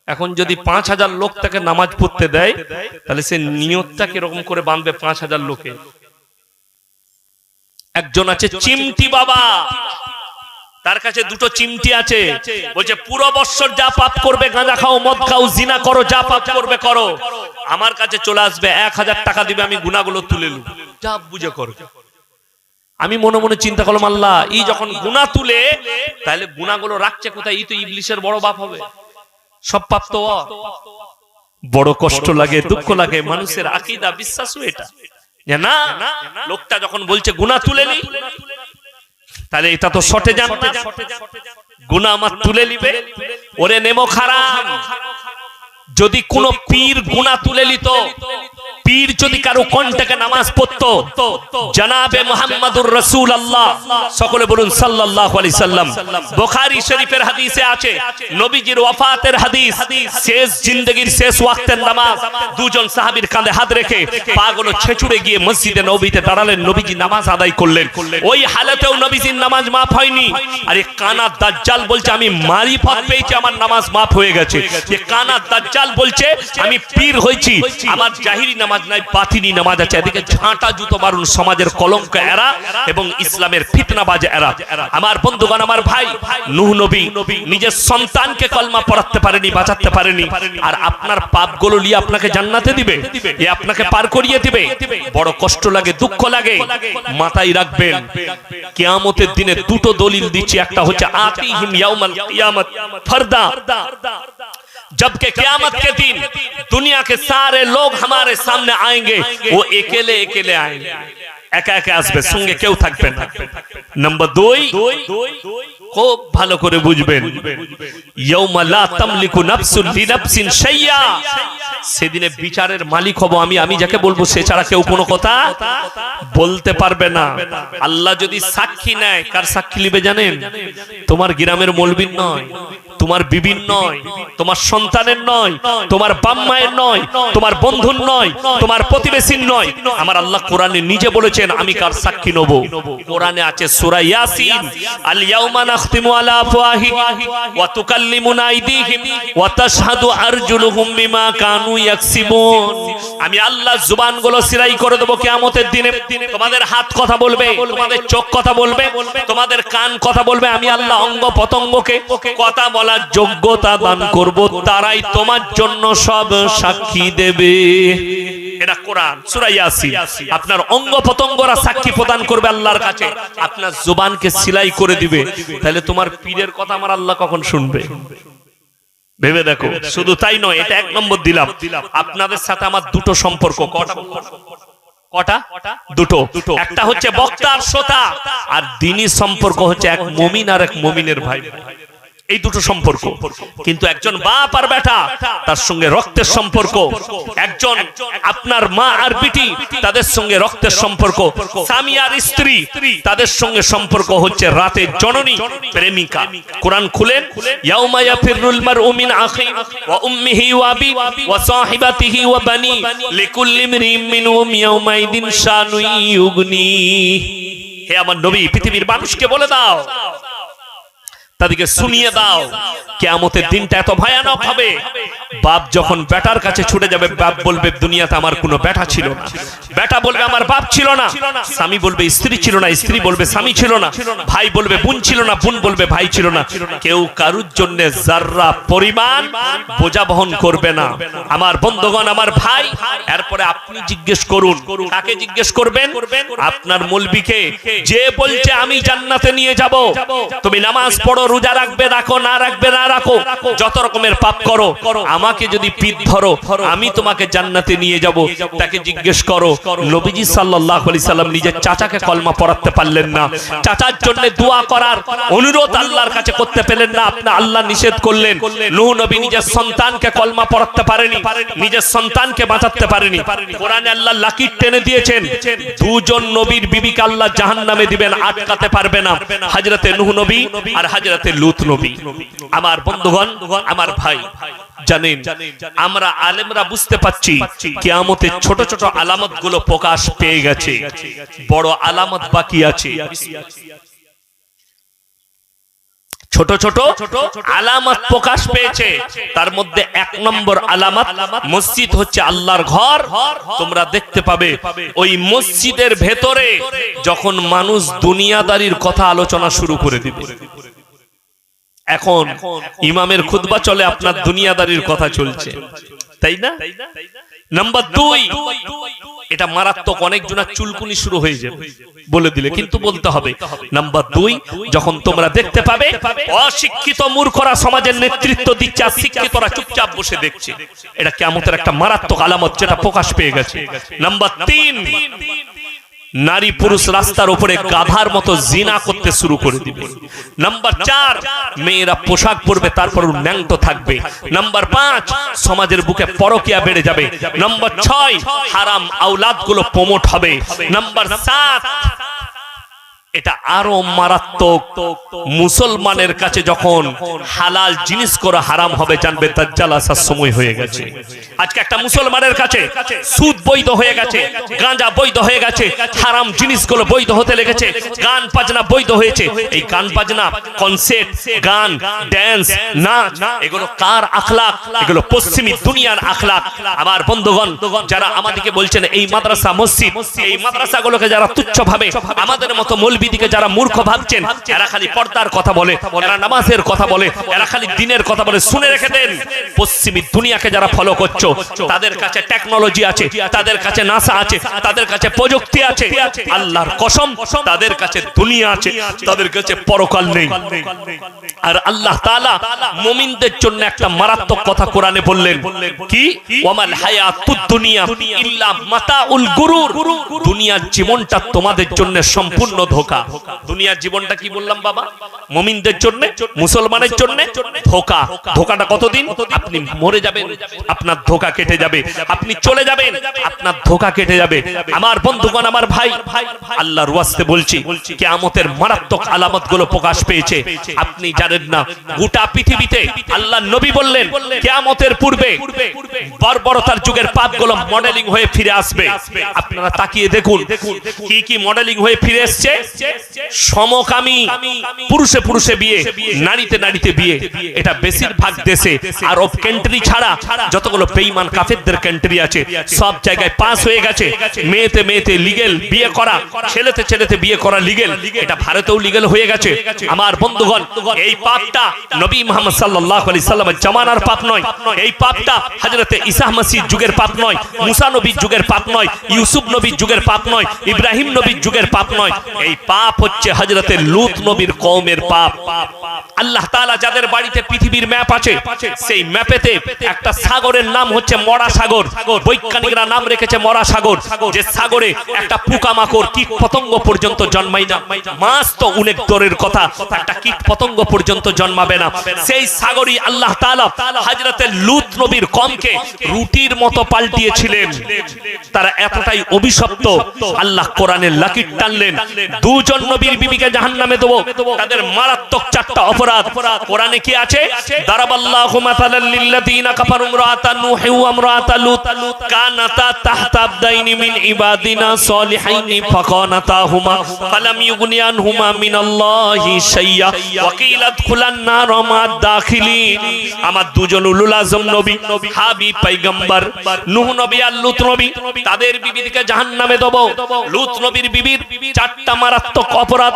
এখন যদি 5,000 লোক তাকে নামাজ পড়তে দেয়, তাহলে সে নিয়তটা কিরকম করে বাঁধবে 5,000 লোকে? একজন আছে চিমটি বাবা, তার কাছে দুটো চিমটি আছে, বলছে পুরো বৎসর যা পাপ করবে, গাঁজা খাও, মদ খাও, জিনা করো, যা পাপ করবে করো, আমার কাছে চলে আসবে, 1,000 টাকা দিবে, আমি গুনাহগুলো তুলে নেব, যা বুঝে করো। আমি মনে মনে চিন্তা করলাম, আল্লাহ এই যখন গুনাহ তুলে, তাহলে গুনাহগুলো রাখছে কোথায়? এই তো ইবলিসের বড় বাপ হবে, সব পাপ তো। বড় কষ্ট লাগে, দুঃখ লাগে, মানুষের আকীদা বিশ্বাসও এটা যে না, লোকটা যখন বলছে গুনাহ তুলে নি, তাহলে এটা তো শটে যান না, গুনাহ আমার তুলে নিবে। ওরে নেমো খারাপ, যদি কোন পীর গুনাহ তুলে নিত, পীর যদি কারো কণ্ঠে নামাজ পড়তো, জনাবে মুহাম্মদুর রাসূলুল্লাহ, সকলে বলুন সাল্লাল্লাহু আলাইহি সাল্লাম। বুখারী শরীফের হাদিসে আছে, নবীজির ওয়াফাতের হাদিস, শেষ জিন্দেগীর শেষ ওয়াক্তের নামাজ, দুজন সাহাবীর কাঁধে হাত রেখে পাগুলো ছেঁচুড়ে গিয়ে মসজিদে নববীতে দাঁড়ালেন, নবীজি নামাজ আদায় করলেন। ওই হালাতেও নবীজির নামাজ মাফ হয়নি। আর এই কানা দাজ্জাল বলছে আমি মারিফত পেয়েছি, আমার নামাজ মাফ হয়ে গেছে। এই কানা দাজ্জাল বলছে আমি পীর হয়েছি, আমার জাহিরি নামাজ নাই, বাতিনি নামাজ আছে। এদিকে ঝাঁটা জুতো মারুন, সমাজের কলঙ্ক এরা এবং ইসলামের ফিতনাবাজ এরা। আমার বন্ধুগণ, আমার ভাই, নূহ নবী নিজের সন্তানকে কলমা পড়াতে পারেনি, বাঁচাতে পারেনি, আর আপনার পাপগুলো নিয়ে আপনাকে জান্নাতে দিবে, এ আপনাকে পার করিয়ে দিবে। বড় কষ্ট লাগে, দুঃখ লাগে। মাথায় রাখবেন, কিয়ামতের দিনে দুটো দলিল দিচ্ছি, একটা হচ্ছে আতিহিম ইয়াউমাল কিয়ামত ফরদা, जबकि क़यामत के दिन दुनिया के सारे लोग हमारे सामने आएंगे, वो अकेले अकेले आएंगे, একা একা আসবে, সঙ্গে কেউ থাকবে না। নাম্বার 2, খুব ভালো করে বুঝবেন, ইয়াউমা লা তামলিকু নাফসুন লিনাফসিন শাইয়া, সেদিনে বিচারের মালিক হব আমি, আমি যাকে বলবো সে ছাড়া কেউ কোনো কথা বলতে পারবে না। আল্লাহ যদি সাক্ষী নেয়, কার সাক্ষী নিবে জানেন? তোমার গ্রামের মৌলবীর নয়, তোমার বিবির নয়, তোমার সন্তানের নয়, তোমার বাপ মায়ের নয়, তোমার বন্ধুর নয়, তোমার প্রতিবেশীর নয়। আমার আল্লাহ কোরআনে নিজে বলেছেন আমি কার সাক্ষী নেব। কোরআনে আছে সূরা ইয়াসিন, আল ইয়াউমা নাখতিমু আলা আফওয়াহিহিম ওয়া তুকাল্লিমুনা আইদিহিম ওয়া তাশহাদু আরজুলুহুম বিমা কানু ইয়াকসিবুন। আমি আল্লাহ জুবানগুলো সিরাই করে দেব কিয়ামতের দিনে। তোমাদের হাত কথা বলবে, তোমাদের চোখ কথা বলবে, তোমাদের কান কথা বলবে। আমি আল্লাহ অঙ্গ প্রত্যঙ্গকে কথা বলার যোগ্যতা দান করব, তারাই তোমার জন্য সব সাক্ষী দেবে। এটা কোরআন সূরা ইয়াসিন। আপনার অঙ্গ প্রত্যঙ্গরা সাক্ষী প্রদান করবে আল্লাহর কাছে, আপনার জবানকে সিলাই করে দিবে। তাহলে তোমার পীরের কথা আমার আল্লাহ কখন শুনবে? ভেবে দেখো। শুধু তাই নয়, এটা 1 নম্বর দিলাম। আপনাদের সাথে আমার দুটো সম্পর্ক। কটা? দুটো। একটা হচ্ছে বক্তা আর শ্রোতা, আর দ্বীনি সম্পর্ক হচ্ছে এক মুমিন আর এক মুমিনের ভাই। এই দুটো সম্পর্ক। কিন্তু একজন বাপ আর বেটা, তার সঙ্গে রক্তের সম্পর্ক। একজন আপনার মা আর বিটি, তাদের সঙ্গে রক্তের সম্পর্ক। স্বামী আর স্ত্রী, তাদের সঙ্গে সম্পর্ক হচ্ছে রাতের জননী, প্রেমিকা। কোরআন খুলেন, ইয়াউমা ইয়াফিরুল মারউ মিন আখিহি ওয়া উম্মিহি ওয়া আবি ওয়া সাহিবাতিহি ওয়া বানি লিকুল্লি ইমরিইম মিনহুম ইয়াউমাইদিন শানুন ইউগনি। হে আমার নবী, পৃথিবীর মানুষকে বলে দাও, তাদেরকে শুনিয়ে দাও কিয়ামতের দিনটা এত ভয়ানক হবে। বাপ যখন বেটার কাছে ছুটে যাবে, বাপ বলবে দুনিয়াতে আমার কোনো বেটা ছিল না, বেটা বলবে আমার বাপ ছিল না, স্বামী বলবে স্ত্রী ছিল না, স্ত্রী বলবে স্বামী ছিল না, ভাই বলবে বোন ছিল না, বোন বলবে ভাই ছিল না। কেউ কারুর জন্য যাররা পরিমাণ বোঝা বহন করবে না। আমার বন্ধুগণ, আমার ভাই, এরপরে আপনি জিজ্ঞেস করুন, কাকে জিজ্ঞেস করবেন? আপনার মৌলবীকে, যে বলছে আমি জান্নাতে নিয়ে যাব। তুমি নামাজ পড়ো, রোজা রাখবে রাখো, না রাখবে না রাখো, যত রকমের পাপ করো, আমাকে যদি পিঠ ধরো আমি তোমাকে জান্নাতে নিয়ে যাব, তাকে জিজ্ঞেস করো। নবীজি সাল্লাল্লাহু আলাইহি সাল্লাম নিজের চাচাকে কলমা পড়াতে পারলেন না, চাচার জন্য দোয়া করার অনুরোধ আল্লাহর কাছে করতে পেলেন না, আপনি আল্লাহ নিষেধ করলেন। নূহ নবী নিজের সন্তানকে কলমা পড়াতে পারেনি, নিজের সন্তানকে বাঁচাতে পারেনি। কোরআনে আল্লাহ লাকির টেনে দিয়েছেন, দুজন নবীর বিবিকে আল্লাহ জাহান্নামে দিবেন, আটকাতে পারবে না, হযরতে নূহ নবী আর হযরতে লূত নবী। আমার বন্ধুগণ, আমার ভাই, জানেন আমরা আলেমরা বুঝতে পাচ্ছি কিয়ামতের ছোট ছোট আলামত গুলো প্রকাশ পেয়ে গেছে, বড় আলামত বাকি আছে। ছোট ছোট আলামত প্রকাশ পেয়েছে, তার মধ্যে এক নম্বর আলামত মসজিদ হচ্ছে আল্লাহর ঘর। তোমরা দেখতে পাবে ওই মসজিদের ভেতরে যখন মানুষ দুনিয়াদারির কথা আলোচনা শুরু করে দিবে। এখন ইমামের খুতবা চলে, আপনার দুনিয়াদারির কথা চলছে, তাই না? নাম্বার 2, এটা মারাত্মক, অনেকজনের চুলকুনি শুরু হয়ে যাবে বলে দিলে, কিন্তু বলতে হবে। নাম্বার 2, যখন তোমরা দেখতে পাবে অশিক্ষিত মূর্খরা সমাজের নেতৃত্ব দিচ্ছে আর শিক্ষিতরা চুপচাপ বসে দেখছে, এটা কিয়ামতের একটা মারাত্মক আলামত যেটা প্রকাশ পেয়ে গেছে। নাম্বার 3, নারী পুরুষ রাস্তার উপরে গাধার মতো জিনা করতে শুরু করে দিবে। নাম্বার 4, মেয়েরা পোশাক পরবে তারপর ন্যাংটো থাকবে। নাম্বার 5, সমাজের বুকে পরকিয়া বেড়ে যাবে। নাম্বার 6, হারাম আওলাদ গুলো প্রমোট হবে। নাম্বার 7, এটা আরো মারাত্মক, মুসলমানের কাছে যখন হালাল জিনিস করে হারাম হবে, জানবে দাজ্জাল আসার সময় হয়ে গেছে। আজকে একটা মুসলমানের কাছে সুদ বৈধ হয়ে গেছে, গাঁজা বৈধ হয়ে গেছে, হারাম জিনিসগুলো বৈধ হতে লেগেছে, গান বাজনা বৈধ হয়েছে। এই গান বাজনা, কনসার্ট, গান, ড্যান্স, নাচ, এগুলো কার আখলাক? এগুলো পশ্চিমী দুনিয়ার আখলাক। আমার বন্ধুগণ, যারা আমাদেরকে বলছেন এই মাদ্রাসা মসজিদ, এই মাদ্রাসাগুলোকে যারা তুচ্ছ ভাবে, আমাদের মতো মৌলবীদিকে যারা মূর্খ ভাবছেন, এরা খালি পর্দার কথা বলে, এরা নামাজের কথা বলে, এরা খালি দিনের কথা বলে। শুনে রেখে দেন, পশ্চিমী দুনিয়াকে যারা ফলো করছো, তাদের কাছে টেকনোলজি আছে, তাদের কাছে নাসা আছে, তাদের কাছে প্রযুক্তি আছে, আল্লাহর কসম তাদের কাছে দুনিয়া আছে, তাদের কাছে পরকাল নেই। আর আল্লাহ তাআলা মুমিনদের জন্য একটা মারাত্মক কথা কোরআনে বললেন, কি? ওয়ামাল হায়াতুদ দুনিয়া ইল্লা মাতাউল গুরুর। দুনিয়ার জীবনটা তোমাদের জন্য সম্পূর্ণ ধোঁকা। দুনিয়ার জীবনটা কি বললাম বাবা? মুমিনদের জন্য, মুসলমানের জন্য ধোঁকা। ধোঁকাটা কতদিন? আপনি মরে যাবেন, আপনার ধোঁকা কেটে যাবে, আপনি চলে যাবেন, আপনার ধোঁকা কেটে যাবে। আমার বন্ধুগণ, আমার ভাই, আল্লাহর ওয়াস্তে বলছি, কিয়ামতের মারাত্মক আলামতগুলো প্রকাশ পেয়েছে। আপনি জানেন না, গোটা পৃথিবীতে আল্লাহর নবী বললেন কিয়ামতের পূর্বে বর্বরতার যুগের পাপগুলো মডেলিং হয়ে ফিরে আসবে। আপনারা তাকিয়ে দেখুন কি কি মডেলিং হয়ে ফিরে এসেছে। সমকামী, পুরুষে পুরুষে বিয়ে, নারীতে নারীতে বিয়ে, এটা বেশিরভাগ দেশে, আরব কান্ট্রি ছাড়া যতগুলো বেঈমান কাফেরদের কান্ট্রি আছে সব জায়গায় পাস হয়ে গেছে। মেয়েতে মেয়েতে লিগ্যাল বিয়ে করা, ছেলেতে ছেলেতে বিয়ে করা লিগ্যাল, এটা ভারতেও লিগ্যাল হয়ে গেছে। আমার বন্ধুগণ, এই পাপটা নবী মুহাম্মদ সাল্লাল্লাহু আলাইহি সাল্লামের জামানার পাপ নয়, এই পাপটা হযরতে ঈসা মসিহ যুগের পাপ নয়, মুসা নবীর যুগের পাপ নয়, ইউসুফ নবীর যুগের পাপ নয়, ইব্রাহিম নবীর যুগের পাপ নয়। এই পাপ হচ্ছে হযরতে লূত নবীর কওমের পাপ। আল্লাহ তাআলা যাদের বাড়িতে পৃথিবীর ম্যাপ আছে, সেই ম্যাপেতে একটা সাগরের নাম হচ্ছে মরা সাগর। বৈজ্ঞানিকরা নাম রেখেছে মরা সাগর, যে সাগরে একটা পোকামাকড়, কীট পতঙ্গ পর্যন্ত জন্মায় না। মাছ তো অনেক দূরের কথা, একটা কীট পতঙ্গ পর্যন্ত জন্মাবে না। সেই সাগরই আল্লাহ তাআলা হযরতে লূত নবীর কওমকে রুটির মতো পাল্টিয়েছিলেন। তারা এতটাই অভিশপ্ত, আল্লাহ কোরআনে লাকির টানলেন, 2 দুজন নবীর বিবিকে জাহান্নামে দেব, তাদের মারাত্মক চারটা অপরাধ কোরআনে কি আছে? দারাবাল্লাহু মাসালাল লিল্লাযিনা কাফারু ইমরাআতা নূহি ওয়া ইমরাআতা লূত কানাতা তাহতা আবদাইনি মিন ইবাদিনা সলিহাইনি ফাকানাতাহুমা ফালাম ইউগনি আনহুমা মিনাল্লাহি শাইয়্যা ওয়া কিলা আদখুলান নার মা'আদ দাখিলিন। আমার দুজন উলুল আযম নবী, হাবিব পয়গম্বর নূহ নবী আর লূত নবী, তাদের বিবিকে জাহান্নামে দেব। লূত নবীর বিবির চারটা মারাত্মক অপরাধ।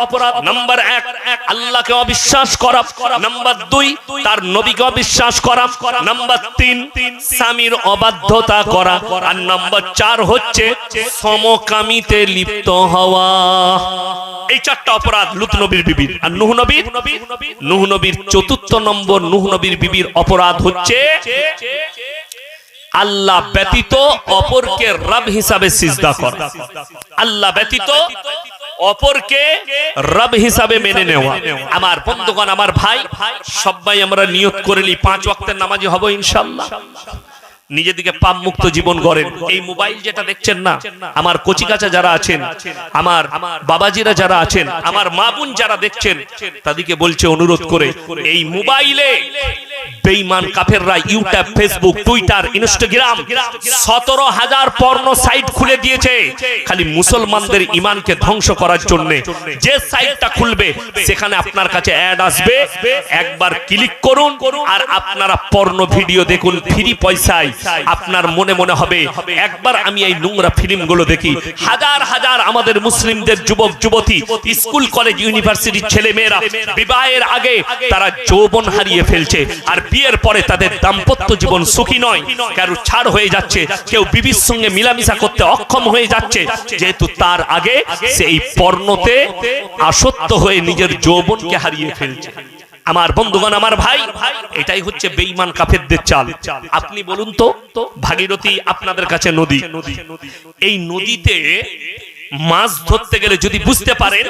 নাম্বার 1, আল্লাহকে অবিশ্বাস করা। নাম্বার 2, তার নবীকে অবিশ্বাস করা। নাম্বার 3, স্বামীর অবাধ্যতা করা। আর নাম্বার 4 হচ্ছে সমকামিতে লিপ্ত হওয়া। এই চারটা অপরাধ লূত নবীর বিবির। আর নূহ নবীর চতুর্থ নম্বর নূহ নবীর বিবির অপরাধ হচ্ছে আল্লাহ ব্যতীত অপরকে রব হিসাবে সিজদা করা। আল্লাহ ব্যতীত অপরকে রব হিসাবে মেনে নেওয়া। আমার বন্ধুগণ, আমার ভাই, সবাই আমরা নিয়ত করে নিই 5 ওয়াক্তের নামাজি হব ইনশাআল্লাহ। নিজেদিকে পাপ মুক্ত জীবন গড়েন। এই মোবাইল যেটা দেখছেন না, আমার কচিকাচা যারা আছেন, আমার বাবাজিরা যারা আছেন, আমার মা বোন যারা দেখছেন, তাদেরকে বলছে অনুরোধ করে, এই মোবাইলে বেঈমান কাফেররা YouTube, Facebook, Twitter, Instagram 17,000 porno site খুলে দিয়েছে খালি মুসলমানদের ঈমানকে ধ্বংস করার জন্য। যে সাইটটা খুলবে সেখানে আপনার কাছে অ্যাড আসবে, একবার ক্লিক করুন আর আপনারা পর্নো ভিডিও দেখুন ফ্রি পয়সায়। আপনার মনে মনে হবে একবার আমি এই নোংরা ফিল্মগুলো দেখি। হাজার হাজার আমাদের মুসলিমদের যুবক যুবতী, স্কুল কলেজ ইউনিভার্সিটির ছেলে মেয়েরা বিবাহের আগে তারা যৌবন হারিয়ে ফেলছে, আর বিয়ের পরে তাদের দাম্পত্য জীবন সুখী নয়। কারো ছাড় হয়ে যাচ্ছে, কেউ বিবির সঙ্গে মিলামিশা করতে অক্ষম হয়ে যাচ্ছে, যেহেতু তার আগে সেই পর্নোতে আসক্ত হয়ে নিজের যৌবনকে হারিয়ে ফেলছে। আমার বন্ধুগণ, আমার ভাই, এটাই হচ্ছে বেঈমান কাফেরদের চাল। আপনি বলুন তো, ভাগীরথী আপনাদের কাছে নদী, এই নদীতে মাছ ধরতে গেলে যদি বুঝতে পারেন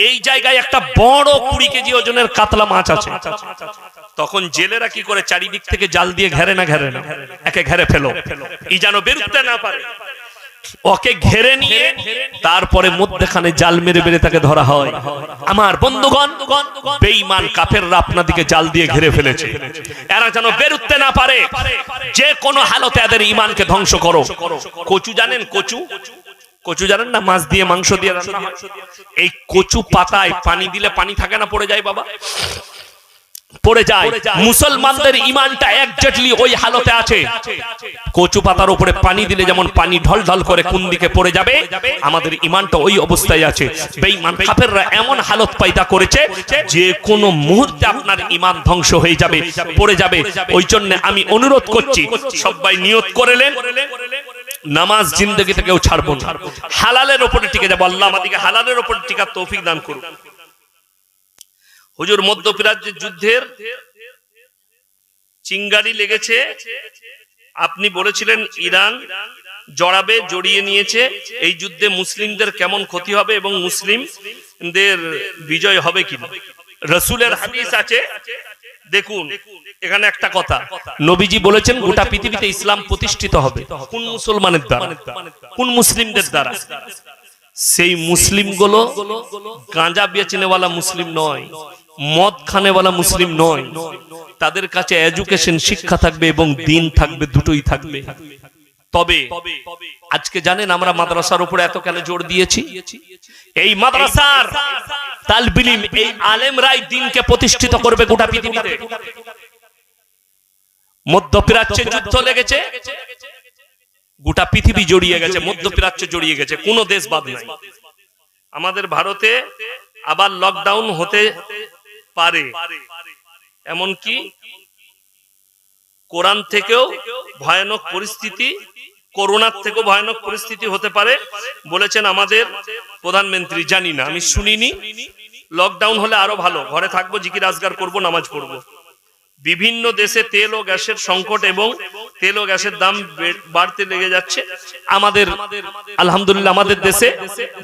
এই জায়গায় একটা বড় 20 কেজি ওজনের কাতলা মাছ আছে, তখন জেলেরা কি করে? চারিদিক থেকে জাল দিয়ে ঘেরে না, একে ঘেরে ফেলো, ই যেন বেরোতে না পারে। ওকে ঘেরে নিয়ে তারপরে মধ্যখানে জাল মেরে মেরে তাকে ধরা হয়। আমার বন্ধুগণ, বেঈমান কাফেররা আপনাদেরকে জাল দিয়ে ঘিরে ফেলেছে, এরা যেন বেরোতে না পারে। যে কোনো হালতে এদের ঈমানকে ধ্বংস করো। কচু জানেন? কচু জানেন না? মাছ দিয়ে, মাংস দিয়ে রান্না হয়। এই কচু পাতায় পানি দিলে পানি থাকে না, পড়ে যায় বাবা, পড়ে যায়। মুসলমানদের ঈমানটা একজাক্টলি ওই হালতে আছে। কচু পাতার উপরে পানি দিলে যেমন পানি ঢল ঢল করে কোন দিকে পড়ে যাবে, আমাদের ঈমানটা ওই অবস্থায় আছে। বেঈমান কাফেররা এমন হালত পয়দা করেছে যে কোনো মুহূর্তে আপনার ঈমান ধ্বংস হয়ে যাবে, পড়ে যাবে। ওই জন্য আমি অনুরোধ করছি, সবাই নিয়ত করেলেন নামাজ জিন্দেগিতে কেউ ছাড়বো না, হালালের উপরে টিকে যাবো। আল্লাহ আমাদেরকে হালালের উপরে টিকার তৌফিক দান করুন। হুজুর, মধ্যপ্রাচ্যের যুদ্ধের চিঙ্গারি লেগেছে, আপনি বলেছিলেন ইরান জড়াবে, জড়িয়ে নিয়েছে। এই যুদ্ধে মুসলিমদের কেমন ক্ষতি হবে এবং মুসলিমদের বিজয় হবে কিনা? রাসূলের হাদিস আছে, দেখুন এখানে একটা কথা, নবীজি বলেছেন গোটা পৃথিবীতে ইসলাম প্রতিষ্ঠিত হবে কোন মুসলমানের দ্বারা? কোন মুসলিমদের দ্বারা? সেই মুসলিমগুলো গাঁজা বেচনেওয়ালা মুসলিম নয়, মদ খানেওয়ালা মুসলিম নয়। তাদের কাছে এডুকেশন, শিক্ষা থাকবে এবং দিন থাকবে, দুটোই থাকবে। তবে আজকে জানেন আমরা মাদ্রাসার উপরে এত কেন জোর দিয়েছি? এই মাদ্রাসার তালিব ইলম, এই আলেমরাই দ্বীনকে প্রতিষ্ঠিত করবে গোটা পৃথিবীতে। মধ্যপ্রাচ্যে যুদ্ধ লেগেছে, গোটা পৃথিবী জড়িয়ে গেছে, মধ্যপ্রাচ্য জড়িয়ে গেছে, কোন দেশ বাদ নাই। আমাদের ভারতে আবার লকডাউন হতে পারে, এমনকি কোরআন থেকেও ভয়ানক পরিস্থিতি, করোনার থেকেও ভয়ানক পরিস্থিতি হতে পারে বলেছেন আমাদের প্রধানমন্ত্রী। জানি না, আমি শুনিনি। লকডাউন হলে আরো ভালো, ঘরে থাকবো, জিকির আজগার করবো, নামাজ পড়বো। বিভিন্ন দেশে তেল ও গ্যাসের সংকট এবং তেল ও গ্যাসের দাম বাড়তে লেগে যাচ্ছে। আমাদের আলহামদুলিল্লাহ আমাদের দেশে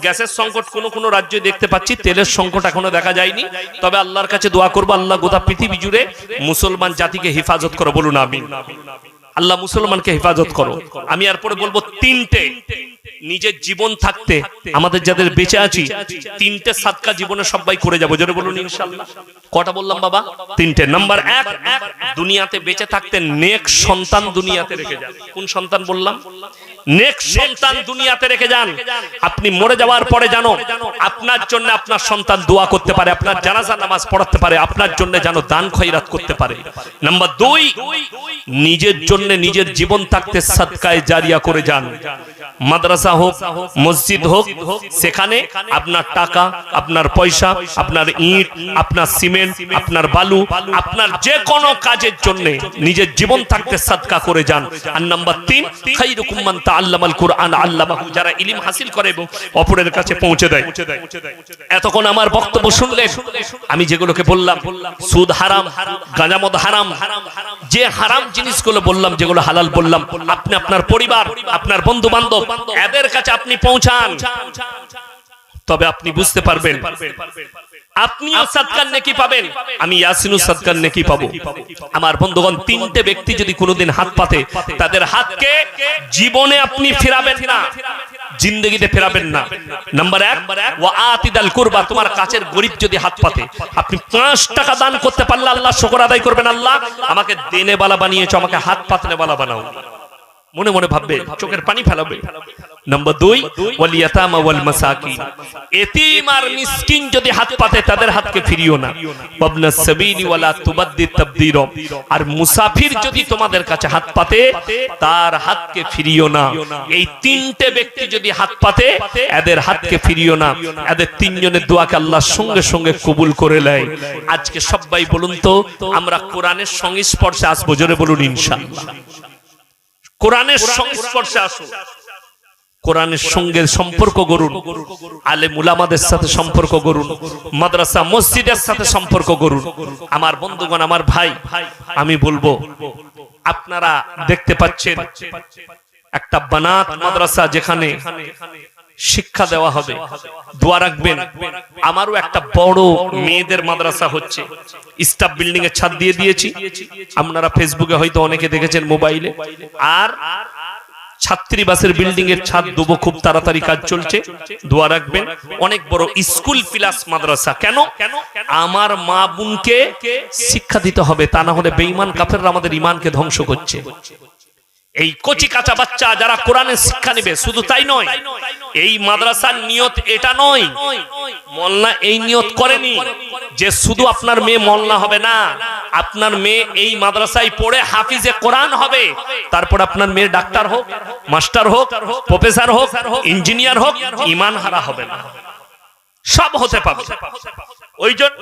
গ্যাসের সংকট কোন রাজ্যে দেখতে পাচ্ছি, তেলের সংকট এখনো দেখা যায়নি। তবে আল্লাহর কাছে দোয়া করবো, আল্লাহ গোটা পৃথিবী জুড়ে মুসলমান জাতিকে হেফাজত করো, বলুন আমিন। আল্লাহ মুসলমানকে হেফাজত করো। আমি এরপরে বলবো তিনটে নিজের জীবন থাকতে আমাদের যাদের বেঁচে আছি তিনটে সাদকা জীবনে সবাই করে যাবো, জোরে বলুন ইনশাআল্লাহ। কটা বললাম বাবা? তিনটে। নাম্বার 1, দুনিয়াতে বেঁচে থাকতে নেক সন্তান দুনিয়াতে রেখে যান। কোন সন্তান বললাম? নেক সন্তান দুনিয়াতে রেখে যান। আপনি মরে যাওয়ার পরে জানো আপনার জন্য আপনার সন্তান দোয়া করতে পারে, আপনার জানাজা নামাজ পড়াতে পারে, আপনার জন্য জানো দান খয়রাত করতে পারে। নাম্বার 2, নিজের জন্য নিজের জীবন থাকতে সাদকায়ে জারিয়া করে যান। মাদ্রাসা হোক, মসজিদ হোক, সেখানে আপনার টাকা, আপনার পয়সা, আপনার ইট, আপনার সিমেন্ট, আপনার বালু, আপনার যে কোনো কাজের জন্য নিজের জীবন থাকতে সাদকা করে যান। আর নাম্বার 3, খায়রুকুম মান তাআল্লামাল কুরআন আল্লামাহু, যারা ইলম হাসিল করে এবং অপরের কাছে পৌঁছে দেয়। এতক্ষণ আমার বক্তব্য শুনলেন, আমি যেগুলোকে বললাম সুদ হারাম, গাঁজামদ হারাম, যে হারাম জিনিসগুলো বললাম, যেগুলো হালাল বললাম, আপনি আপনার পরিবার, আপনার বন্ধু বান্ধব, এদের কাছে আপনি পৌঁছান, তবে আপনি বুঝতে পারবেন আপনিও সাদকার নেকি পাবেন, আমি ইয়াসিনও সাদকার নেকি পাবো। আমার বন্ধুগণ, তিনটে ব্যক্তি যদি কোনোদিন হাত পাতে, তাদের হাতকে জীবনে আপনি ফেরাবেন না, জিন্দেগিতে ফেরাবেন না। নাম্বার 1, ওয়া আতিদাল কুরবা, তোমার কাছের গরিব যদি হাত পাতে, আপনি 5 টাকা দান করতে পারলে আল্লাহ শুকর আদায় করবেন, আল্লাহ আমাকে দেনে বালা বানিয়েছো, আমাকে হাত পাতনে বালা বানাও। মনে মনে ভাববে, চোখের পানি ফেলাবে। নাম্বার 2, ওয়াল ইয়াতামা ওয়াল মাসাকিন, এতিম আর মিসকিন যদি হাত পাতে, তাদের হাতকে ফিরিও না। ওয়াবনাস সাবিলি ওয়ালা তুবাদ্দি তাবদীরা, আর মুসাফির যদি তোমাদের কাছে হাত পাতে, তার হাতকে ফিরিও না। এই তিনটে ব্যক্তি যদি হাত পাতে, এদের হাতকে ফিরিও না। এদের তিনজনের দোয়াকে আল্লাহ সঙ্গে সঙ্গে কবুল করে নেয়। আজকে সবাই বলুন তো, আমরা কোরআনের সংস্পর্শে আসবো, জোরে বলুন ইনশাআল্লাহ। কোরআনের সংস্পর্শে আসুন, কোরআনের সঙ্গে সম্পর্ক গড়ুন, আলেম উলামাদের সাথে সম্পর্ক গড়ুন, মাদ্রাসা মসজিদের সাথে সম্পর্ক গড়ুন। আমার বন্ধুগণ, আমার ভাই, আমি বলবো, আপনারা দেখতে পাচ্ছেন একটা বানাত মাদ্রাসা, যেখানে শিক্ষা দেওয়া হবে, দোয়া রাখবেন। আমারও একটা বড় মেয়েদের মাদ্রাসা হচ্ছে, স্টাফ বিল্ডিং এর ছাদ দিয়ে দিয়েছি, আপনারা ফেসবুকে হয়তো অনেকে দেখেছেন, মোবাইলে। আর ছাত্রীবাসের বিল্ডিং এর ছাদ দেবো, খুব তাড়াতাড়ি কাজ চলছে, দোয়া রাখবেন। অনেক বড় স্কুল প্লাস মাদ্রাসা। কেন? আমার মা বোনকে শিক্ষা দিতে হবে, তা না হলে বেঈমান কাফেররা আমাদের ঈমানকে ধ্বংস করছে। এই কচি কাঁচা বাচ্চা যারা কোরআনের শিক্ষা নেবে, শুধু তাই নয়, এই মাদ্রাসার নিয়ত এটা নয়, মোল্লা এই নিয়ত করেনি যে শুধু আপনার মেয়ে মোল্লা হবে না, আপনার মেয়ে এই মাদ্রাসায় পড়ে হাফিজে কোরআন হবে, তারপর আপনার মেয়ে ডাক্তার হোক, মাস্টার হোক, প্রফেসর হোক, ইঞ্জিনিয়ার হোক, ঈমান হারা হবে না, সব হতে পারে। ওই জন্য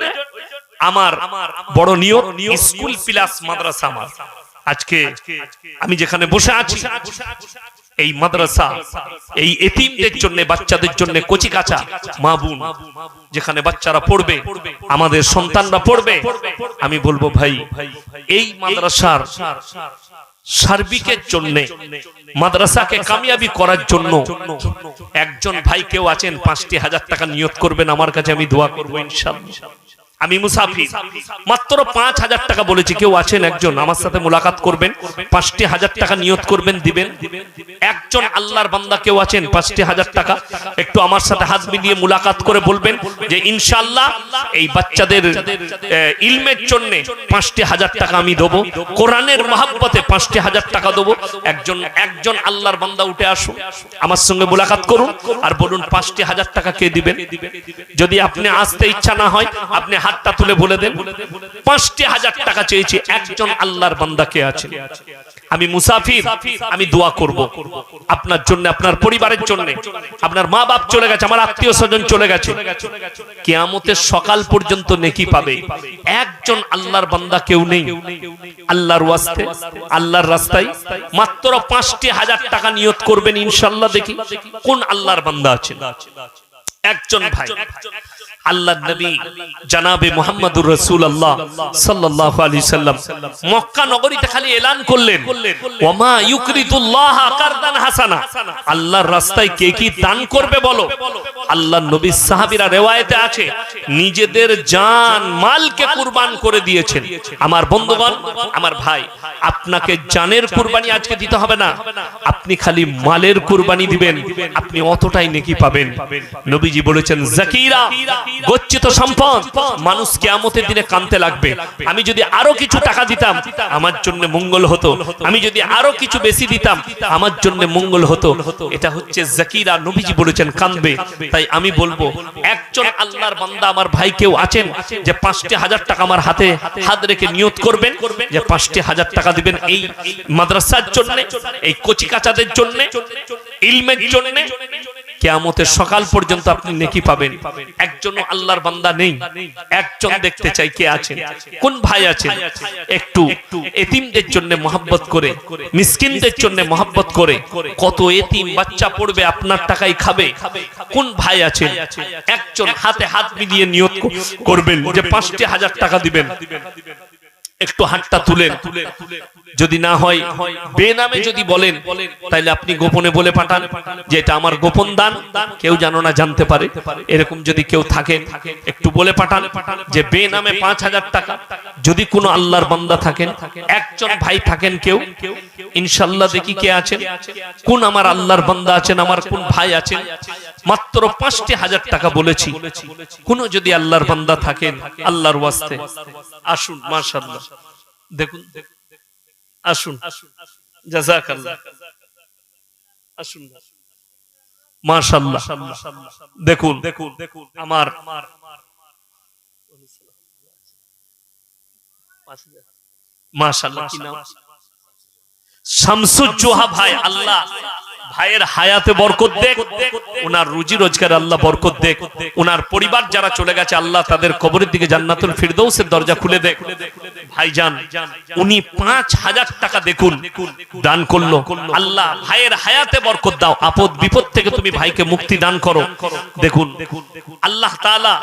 আমার বড় নিয়ত স্কুল প্লাস মাদ্রাসা। আমার আজকে আমি যেখানে বসে আছি, এই মাদ্রাসা এই এতিমদের জন্য, বাচ্চাদের জন্য, কচি কাঁচা মা বোন যেখানে বাচ্চারা পড়বে, আমাদের সন্তানরা পড়বে, আমি বলবো ভাই, এই মাদ্রাসার সার্বিকের জন্য, মাদ্রাসাকে কামিয়াবি করার জন্য একজন ভাই কেউ আছেন, 5,000 টাকা নিয়ত করবেন আমার কাছে, আমি দোয়া করবো ইনশাআল্লাহ। আমি মুসাফির, মাত্র 5,000 টাকা বলেছি, কেউ আছেন একজন আমার সাথে মুলাকাত করবেন, 5,000 টাকা নিয়ত করবেন, দিবেন। একজন আল্লাহর বান্দা কেউ আছেন, 5,000 টাকা একটু আমার সাথে হাত মিলিয়ে মুলাকাত করে বলবেন যে ইনশাআল্লাহ এই বাচ্চাদের ইলমের জন্য 5,000 টাকা আমি দেবো, কোরআনের মহব্বতে 5,000 টাকা দেবো। একজন আল্লাহর বান্দা উঠে আসুন, আমার সঙ্গে মুলাকাত করুন, আর বলুন 5,000 টাকা কে দিবেন। যদি আপনি আসতে ইচ্ছা না হয়, আপনি হাতটা তুলে বলে দেন 5,000 টাকা চেয়েছি। একজন আল্লাহর বান্দা কে আছে? আমি মুসাফির, আমি দোয়া করব আপনার জন্য, আপনার পরিবারের জন্য। আপনার মা বাপ চলে গেছে, আমার আত্মীয় স্বজন চলে গেছে, কিয়ামতের সকাল পর্যন্ত নেকি পাবে। একজন আল্লাহর বান্দা কেউ নেই, আল্লাহর ওয়াস্তে, আল্লাহর রাস্তায় মাত্র 5,000 টাকা নিয়ত করবেন ইনশাআল্লাহ। দেখি কোন আল্লাহর বান্দা আছেন। একজন ভাই আল্লাহর নবী জনাবে মুহাম্মদুর রাসূলুল্লাহ সাল্লাল্লাহু আলাইহি সাল্লাম মক্কা নগরীতে খালি এলান করলেন, ওয়ামা ইউকরিদুল্লাহ কারদান হাসানা, আল্লাহর রাস্তায় কে কি দান করবে বলো। আল্লাহর নবীর সাহাবীরা riwayate আছে নিজেদের জান মালকে কুরবান করে দিয়েছেন। আমার বন্ধুগণ, আমার ভাই, আপনাকে জানের কুরবানি আজকে দিতে হবে না, আপনি খালি মালের কুরবানি দিবেন, আপনি অতটাই নেকি পাবেন। নবীজি বলেছেন যাকিরা, গচ্ছিত সম্পদ, মানুষ কিয়ামতের দিনে কাঁদতে লাগবে। আমি যদি আরো কিছু টাকা দিতাম আমার জন্য মঙ্গল হতো, আমি যদি আরো কিছু বেশি দিতাম আমার জন্য মঙ্গল হতো। এটা হচ্ছে যাকিরা, নবীজি বলেছেন কাঁদবে। তাই আমি বলবো একজন আল্লাহর বান্দা আমার ভাই কেউ আছেন যে ৫,০০০ টাকা আমার হাতে হাত রেখে নিয়ত করবেন যে ৫,০০০ টাকা দিবেন এই মাদ্রাসার জন্য, এই কচি কাচাদের জন্য, ইলমের জন্য, কিয়ামতের সকাল পর্যন্ত আপনি নেকি পাবেন। একজন আল্লাহর বান্দা নেই, একজন দেখতে চাই কে আছেন, কোন ভাই আছেন একটু এতিমদের জন্য মহব্বত করে, মিসকিনদের জন্য মহব্বত করে, কত এতিম বাচ্চা পড়বে আপনার টাকায় খাবে, কোন ভাই আছেন একজন হাতে হাত মিলিয়ে নিয়ত করবেন যে ৫,০০০ টাকা দিবেন। একটু হাতটা তুলেন, যদি না হয় বেনামে যদি বলেন তাহলে আপনি গোপনে বলে পাঠান যে এটা আমার গোপন দান, কেউ যেন না জানতে পারে। এরকম যদি কেউ থাকেন একটু বলে পাঠান যে বেনামে ৫,০০০ টাকা। যদি কোনো আল্লাহর বান্দা থাকেন, একজন ভাই থাকেন কেউ, ইনশাআল্লাহ দেখি কে আছেন, কোন আমার আল্লাহর বান্দা আছেন, আমার কোন ভাই আছেন, মাত্র ৫,০০০ টাকা বলেছি। কোন যদি আল্লাহর বান্দা থাকেন আল্লাহর ওয়াস্তে আসুন, মাশাআল্লাহ দেখুন, আসুন, জাযাকাল্লাহ, আসুন, মাশাআল্লাহ দেখুন আমার মাশাআল্লাহ কি নাম, শামসুজ্জোহা ভাই। আল্লাহ ভাইয়ের হায়াতে বরকত দেখ, ওনার রুজি রোজগার আল্লাহ বরকত দেখ, ওনার পরিবার যারা চলে গেছে আল্লাহ তাদের কবরের দিকে জান্নাতুল ফিরদৌসের দরজা খুলে দেখ। ভাইজান উনি ৫,০০০ টাকা দেখুন দান করলো। আল্লাহ ভাইয়ের হায়াতে বরকত দাও, আপদ বিপদ থেকে তুমি ভাইকে মুক্তি দান করো। দেখুন আল্লাহ তাআলা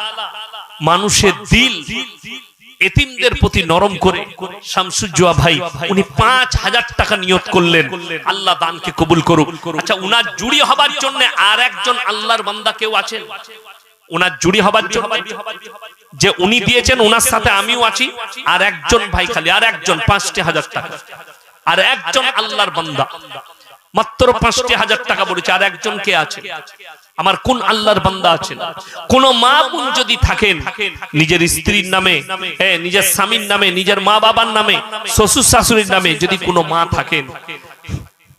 মানুষের দিল এতিমদের প্রতি নরম করে শামসুজ্জোহা ভাই উনি ৫,০০০ টাকা নিয়ত করলেন, আল্লাহ দানকে কবুল করুক। আচ্ছা, উনার জুড়ি হবার জন্য আর একজন আল্লাহর বান্দা কেউ আছেন? উনার জুড়ি হবার জন্য যে উনি দিয়েছেন ওনার সাথে আমিও আছি, আর একজন ভাই খালি, আর একজন ৫,০০০ টাকা, আর একজন আল্লাহর বান্দা মাত্র ৫,০০০ টাকা বলেছে। আর একজন কে আছে? আমার কোন আল্লাহর বান্দা আছেন? কোন মা বোন যদি থাকেন নিজের স্ত্রীর নামে, নিজের স্বামীর নামে, নিজের মা বাবার নামে, শ্বশুর শাশুড়ির নামে যদি কোনো মা থাকেন,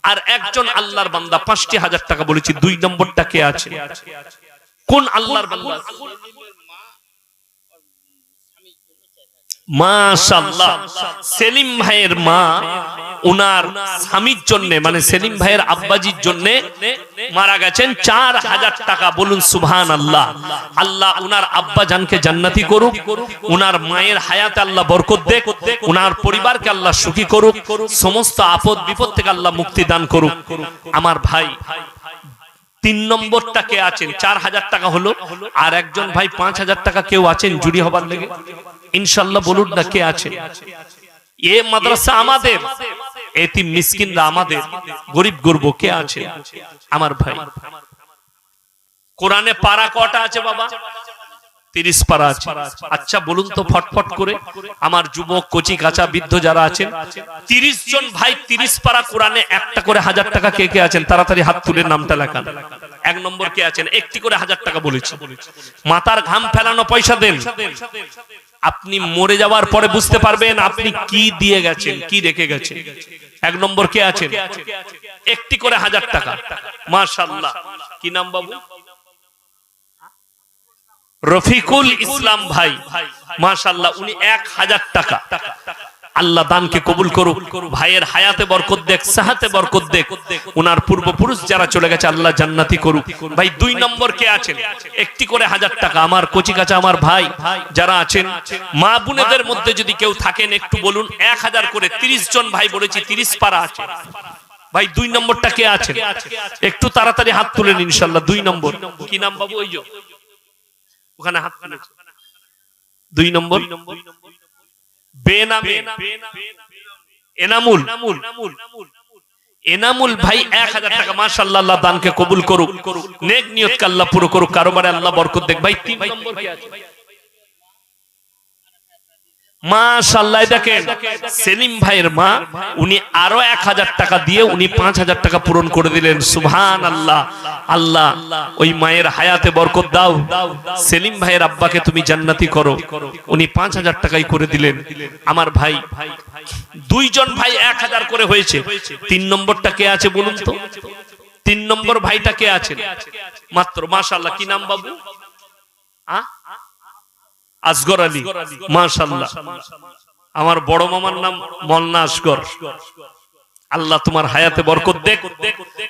আর একজন আল্লাহর বান্দা ৫,০০০ টাকা বলেছি, ২ নম্বরটা কে আছে? কোন আল্লাহর বান্দা? মাশাআল্লাহ সেলিম ভাইয়ের মা উনার স্বামীর জন্য, মানে সেলিম ভাইয়ের আব্বাজির জন্য মারা গেছেন, ৪,০০০ টাকা। বলুন সুবহানাল্লাহ। আল্লাহ উনার আব্বা জানকে জান্নাতি করুক, উনার মায়ের হায়াতে আল্লাহ বরকত দেখ, উনার পরিবারকে আল্লাহ সুখী করুক, সমস্ত আপদ বিপদ থেকে আল্লাহ মুক্তি দান করুক। আমার ভাই ৩ নম্বরটা কে আছেন? ৪,০০০ টাকা হলো, আর একজন ভাই ৫,০০০ টাকা কেউ আছেন জুড়ি হবার লেগে? ইনশাআল্লাহ বলুন না কে আছে? এ মাদ্রাসা আমাদের, এতিম মিসকিনরা আমাদের, গরিব গর্ব কে আছে? আমার ভাই কোরআনে পারা কটা আছে বাবা? ৩০ পারা আছে। আচ্ছা বলুন তো ফটফট করে, আমার যুবক কচি কাঁচা বৃদ্ধ যারা আছেন ৩০ জন ভাই ৩০ পারা কোরআনে একটা করে ১০০০ টাকা কে কে আছেন? তাড়াতাড়ি হাত তুলে নামটা লেখান। ১ নম্বর কে আছেন? একটি করে ১০০০ টাকা বলেছি। মাথার ঘাম ফেলানো পয়সা দেন, আপনি মরে যাওয়ার পরে বুঝতে পারবেন আপনি কি দিয়ে গেছেন, কি রেখে গেছেন। ১ নম্বর কে আছেন? একটি করে ১০০০ টাকা। মাশাআল্লাহ কি নাম বাবু? রফিকুল ইসলাম ভাই, মাশাআল্লাহ উনি ১০০০ টাকা। আল্লাহ দানকে কবুল করুক, ভাইয়ের হায়াতে বরকত দেখ, সাহাতে বরকত দেখ, উনার পূর্বপুরুষ যারা চলে গেছে আল্লাহ জান্নাতি করুক। ভাই ২ নম্বর কে আছেন? একটি করে ১০০০ টাকা। আমার কচি কাঁচা আমার ভাই যারা আছেন, মা বোনেদের মধ্যে যদি কেউ থাকেন একটু বলুন। ১০০০ করে ৩০ জন ভাই বলেছি, ৩০ পারা আছে। ভাই 2 নম্বরটা কে আছেন? একটু তাড়াতাড়ি হাত তুলেন ইনশাআল্লাহ। 2 নম্বর কি নাম বাবু? ওই যে ওখানে হাত তুলেন। 2 নম্বর বেনামে এনামুল। এনামুল ভাই 1000 টাকা। মাশাআল্লাহ, আল্লাহ দানকে কবুল করুক, নেক নিয়তকে আল্লাহ পুরো করুক, কারোবারে আল্লাহ বরকত দেখ। ভাই 3 নম্বর কে আছে? মাশাআল্লাহ, দেখেন সেলিম ভাইয়ের মা, উনি আরো 1000 টাকা দিয়ে উনি 5000 টাকা পূরণ করে দিলেন। সুবহানাল্লাহ। আল্লাহ ওই মায়ের হায়াতে বরকত দাও, সেলিম ভাইয়ের আব্বাকে তুমি জান্নাতি করো। উনি 5000 টাকাই করে দিলেন। আমার ভাই, দুইজন ভাই 1000 করে হয়েছে। 3 নম্বরটা কে আছে বলুন তো? 3 নম্বর ভাইটা কে আছেন? মাত্র মাশাআল্লাহ। কি নাম বাবু? আসগর আলী। মাশাআল্লাহ, আমার বড় মামার নাম মোল্লা আসগর। আল্লাহ তোমার হায়াতে বরকত দেখ,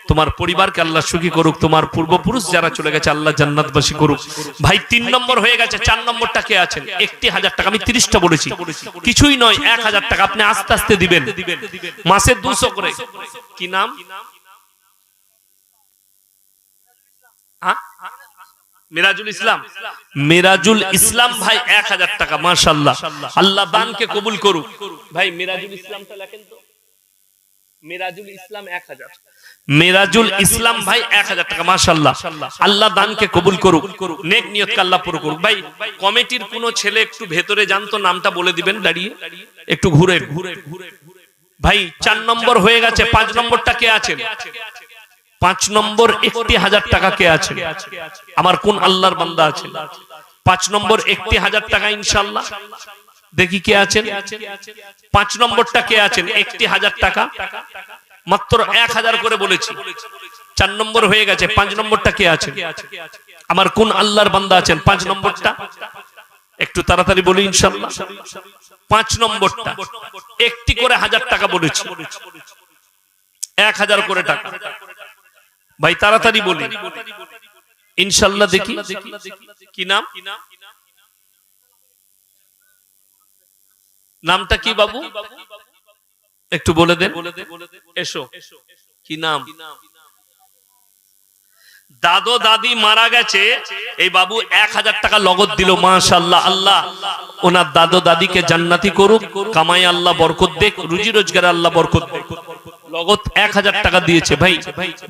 তোমার পরিবারকে আল্লাহ সুখী করুক, তোমার পূর্বপুরুষ যারা চলে গেছে আল্লাহ জান্নাতবাসী করুক। ভাই 3 নম্বর হয়ে গেছে। 4 নম্বরটা কে আছেন? 1000 টাকা। আমি 30টা বলেছি, কিছুই নয়, 1000 টাকা আপনি আস্তে আস্তে দিবেন, মাসে 200 করে। কি নাম? মিরাজুল ইসলাম। মিরাজুল ইসলাম ভাই 1000 টাকা। মাশাআল্লাহ, আল্লাহ দানকে কবুল করুক। ভাই মিরাজুল ইসলামটা লেখেন তো। মিরাজুল ইসলাম 1000। মিরাজুল ইসলাম ভাই 1000 টাকা। মাশাআল্লাহ, আল্লাহ দানকে কবুল করুক, নেক নিয়তকে আল্লাহ পুরো করুক। ভাই কমিটির কোন ছেলে একটু ভেতরে যান তো, নামটা বলে দিবেন দাঁড়িয়ে, একটু ঘুরে। ভাই 4 নম্বর হয়ে গেছে। 5 নম্বরটা কে আছেন? 5 নম্বর 1000 টাকা কে আছেন? আমার কোন আল্লাহর বান্দা আছেন? 5 নম্বর 1000 টাকা ইনশাআল্লাহ। দেখি কে আছেন? 5 নম্বরটা কে আছেন? 1000 টাকা। মাত্র 1000 করে বলেছি। 4 নম্বর হয়ে গেছে। 5 নম্বরটা কে আছেন? আমার কোন আল্লাহর বান্দা আছেন? 5 নম্বরটা একটু তাড়াতাড়ি বলি ইনশাআল্লাহ। 5 নম্বরটা একটি করে 1000 টাকা বলেছি, 1000 করে টাকা। ভাই তাড়াতাড়ি বলি ইনশাআল্লাহ। দেখি কি নাম? নামটা কি বাবু? একটু বলে দেন। এসো, কি নাম? দাদু দাদি মারা গেছে, এই বাবু 1000 টাকা নগদ দিল। মাশাআল্লাহ, আল্লাহ ওনার দাদু দাদিকে জান্নাতি করুক, কামাই আল্লাহ বরকত দেখ, রুজি রোজগারে আল্লাহ বরকত দেখ। নগদ 1000 টাকা দিয়েছে। ভাই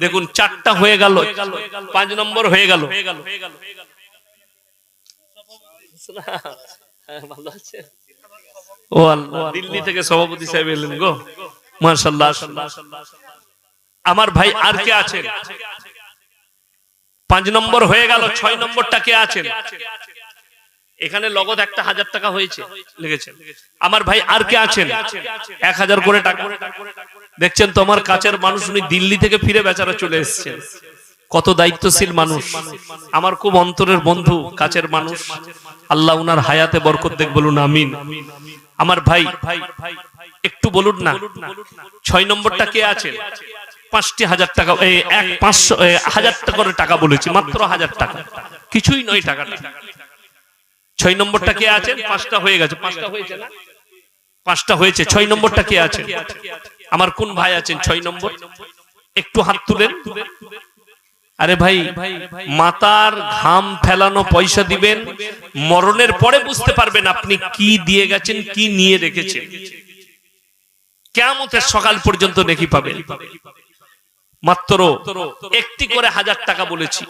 দেখুন 4টা হয়ে গেল, 5 নম্বর হয়ে গেল। ভালো আছে? ও আল্লাহ, দিল্লি থেকে সভাপতি সাহেব এলেন গো। মাশাআল্লাহ। আমার ভাই আর কে আছেন? 5 নম্বর হয়ে গেল। 6 নম্বরটা কে আছেন? এখানে নগদ একটা 1000 টাকা হয়েছে, লিখেছেন। আমার ভাই আর কে আছেন? 1000 করে টাকা। দেখছেন তো আমার কাছের মানুষ, উনি দিল্লি থেকে ফিরে বেচারা চলে এসেছেন। কত দায়িত্বশীল মানুষ, আমার খুব অন্তরের বন্ধু, কাছের মানুষ। আল্লাহ উনার হায়াতে বরকত দেখ, বলুন আমিন। আমার ভাই একটু বলুন না, 6 নম্বরটা কে আছেন? 5টি 1000 টাকা, 1000 টাকা করে টাকা বলেছি, মাত্র 1000 টাকা, কিছুই নয় টাকাটা। 6 নম্বরটা কে আছেন? 5টা হয়ে গেছে। 5টা হয়েছে না? 5টা হয়েছে। 6 নম্বরটা কে আছেন? আমার কোন ভাই আছেন 6 নম্বর? একটু হাত তুলেন। আরে ভাই, মাতার ঘাম ফেলানো পয়সা দিবেন, মরণের পরে বুঝতে পারবেন আপনি কি দিয়ে গেছেন, কি নিয়ে রেখেছেন। কিয়ামতের সকাল পর্যন্ত নেকি পাবেন। মাত্র একটি করে 1000 টাকা বলেছি।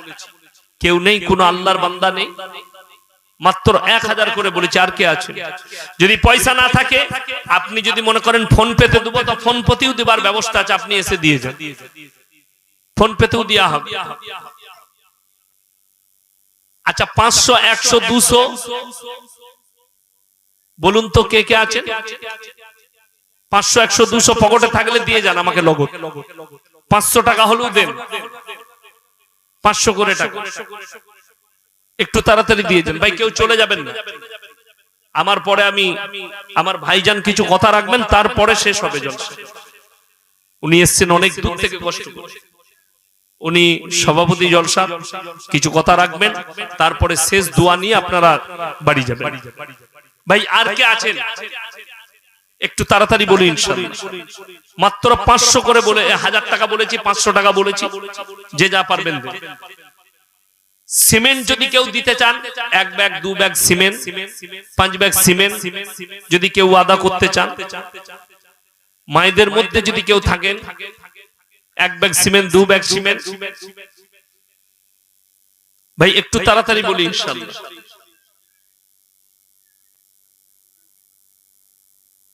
কেউ নেই, কোন আল্লাহর বান্দা নেই, মাত্র 1000 করে বলেছি। আর কে আছে? যদি পয়সা না থাকে, আপনি যদি মনে করেন ফোন পেতে দেবো, তো ফোন পেতেও দেবার ব্যবস্থা আছে, আপনি এসে দিয়ে যান, ফোন পেতেও দেওয়া হবে। আচ্ছা 500, 100, 200 বলুন তো কে কে আছেন? 500, 100, 200 পকেটে থাকলে দিয়ে যান আমাকে নগদ। 500 টাকা হলেও দেন, 500 করে টাকা একটু তাড়াতাড়ি দিয়ে যান। ভাই কেউ চলে যাবেন না, আমার পরে আমি আমার ভাইজান কিছু কথা রাখবেন, তারপরে শেষ হবে জলসা। উনি এসেছেন অনেক দূর থেকে কষ্ট করে, উনি সভাপতি জলসা, কিছু কথা রাখবেন, তারপরে শেষ দোয়া নিয়ে আপনারা বাড়ি যাবেন। ভাই আর কে আছেন? একটু তাড়াতাড়ি বলি ইনশাআল্লাহ। মাত্র 500 করে বলে 1000 টাকা বলেছি, 500 টাকা বলেছি, যে যা পারবেন দেন। সিমেন্ট যদি কেউ দিতে চান, 1 bag 2 bag cement, 5 bag cement যদি কেউ আদা করতে চান, মায়েদের মধ্যে যদি কেউ থাকেন 1 ব্যাগ সিমেন্ট 2 ব্যাগ সিমেন্ট, ভাই একটু তাড়াতাড়ি বলি ইনশাআল্লাহ।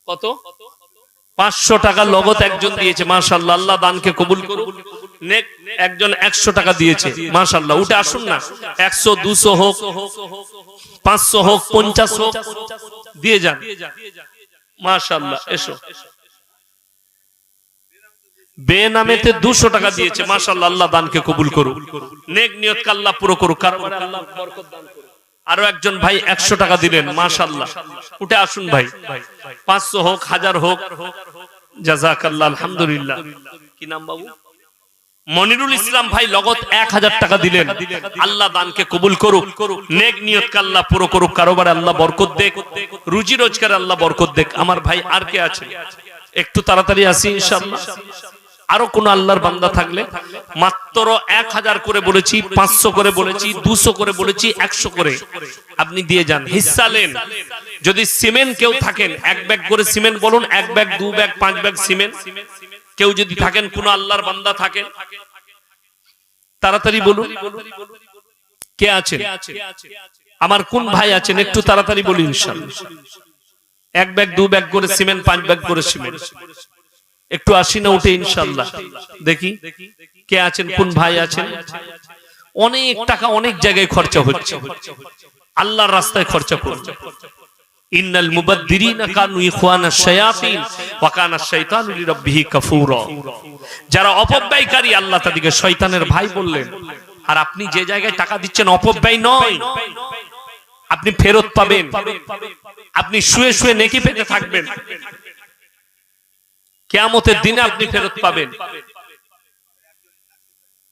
কত? 500 টাকা নগদ একজন দিয়েছে, মাশাআল্লাহ, আল্লাহ দানকে কবুল করুক। নেক একজন 100 টাকা দিয়েছে, মাশাআল্লাহ। উঠে আসুন না, 100 200 হোক, 500 হোক, 50 হোক, দিয়ে যান, মাশাআল্লাহ। এসো, বেনামেতে 200 টাকা দিয়েছে, মাশাআল্লাহ, আল্লাহ দানকে কবুল করুক। নেক নিয়তকে আল্লাহ পুরো করুক, কারণ আল্লাহ বরকত দান করুক। আরো একজন ভাই 100 টাকা দিলেন, মাশাআল্লাহ। উঠে আসুন ভাই, 500 হোক, 1000 হোক, জাযাকাল্লাহ, আলহামদুলিল্লাহ। কি নাম বাবু? মনিরুল ইসলাম ভাই নগদ 1000 টাকা দিলেন, আল্লাহ দানকে কবুল করুক। নেক নিয়তকে আল্লাহ পুরো করুক, কারোবারে আল্লাহ বরকত দেখ, রুজি রোজগারে আল্লাহ বরকত দেখ। আমার ভাই আর কে আছে? একটু তাড়াতাড়ি আসি ইনশাআল্লাহ। আরো কোন আল্লাহর বান্দা থাকলে, মাত্র 1000 করে বলেছি, 500 করে বলেছি, 200 করে বলেছি, 100 করে আপনি দিয়ে যান, হিস্সা নেন। যদি সিমেন্ট কেউ থাকেন, 1 ব্যাগ করে সিমেন্ট বলুন, 1 ব্যাগ 2 ব্যাগ 5 ব্যাগ সিমেন্ট কেউ যদি থাকেন, কোন আল্লাহর বান্দা থাকেন, তাড়াতাড়ি বলুন কে আছেন, আমার কোন ভাই আছেন, একটু তাড়াতাড়ি বলুন ইনশাআল্লাহ। 1 ব্যাগ 2 ব্যাগ করে সিমেন্ট, 5 ব্যাগ করে সিমেন্ট, একটু আসি না উঠে ইনশাআল্লাহ। দেখি কে আছেন, কোন ভাই আছেন। অনেক টাকা অনেক জায়গায় খরচা হচ্ছে, আল্লাহর রাস্তায় খরচা করুন। ইন্নাল মুবাদদিরিনা কানু ইখওয়ানাশ শায়াতিন ওয়া কানা শাইতানু লিরাব্বিহি কাফুরা। যারা অপব্যয়কারী, আল্লাহ তাদেরকে শয়তানের ভাই বললেন। আর আপনি যে জায়গায় টাকা দিচ্ছেন অপব্যয় নয়, আপনি ফেরত পাবেন, আপনি শুয়ে শুয়ে নেকি পেতে থাকবেন, কিয়ামতের দিনে আপনি ফেরত পাবেন,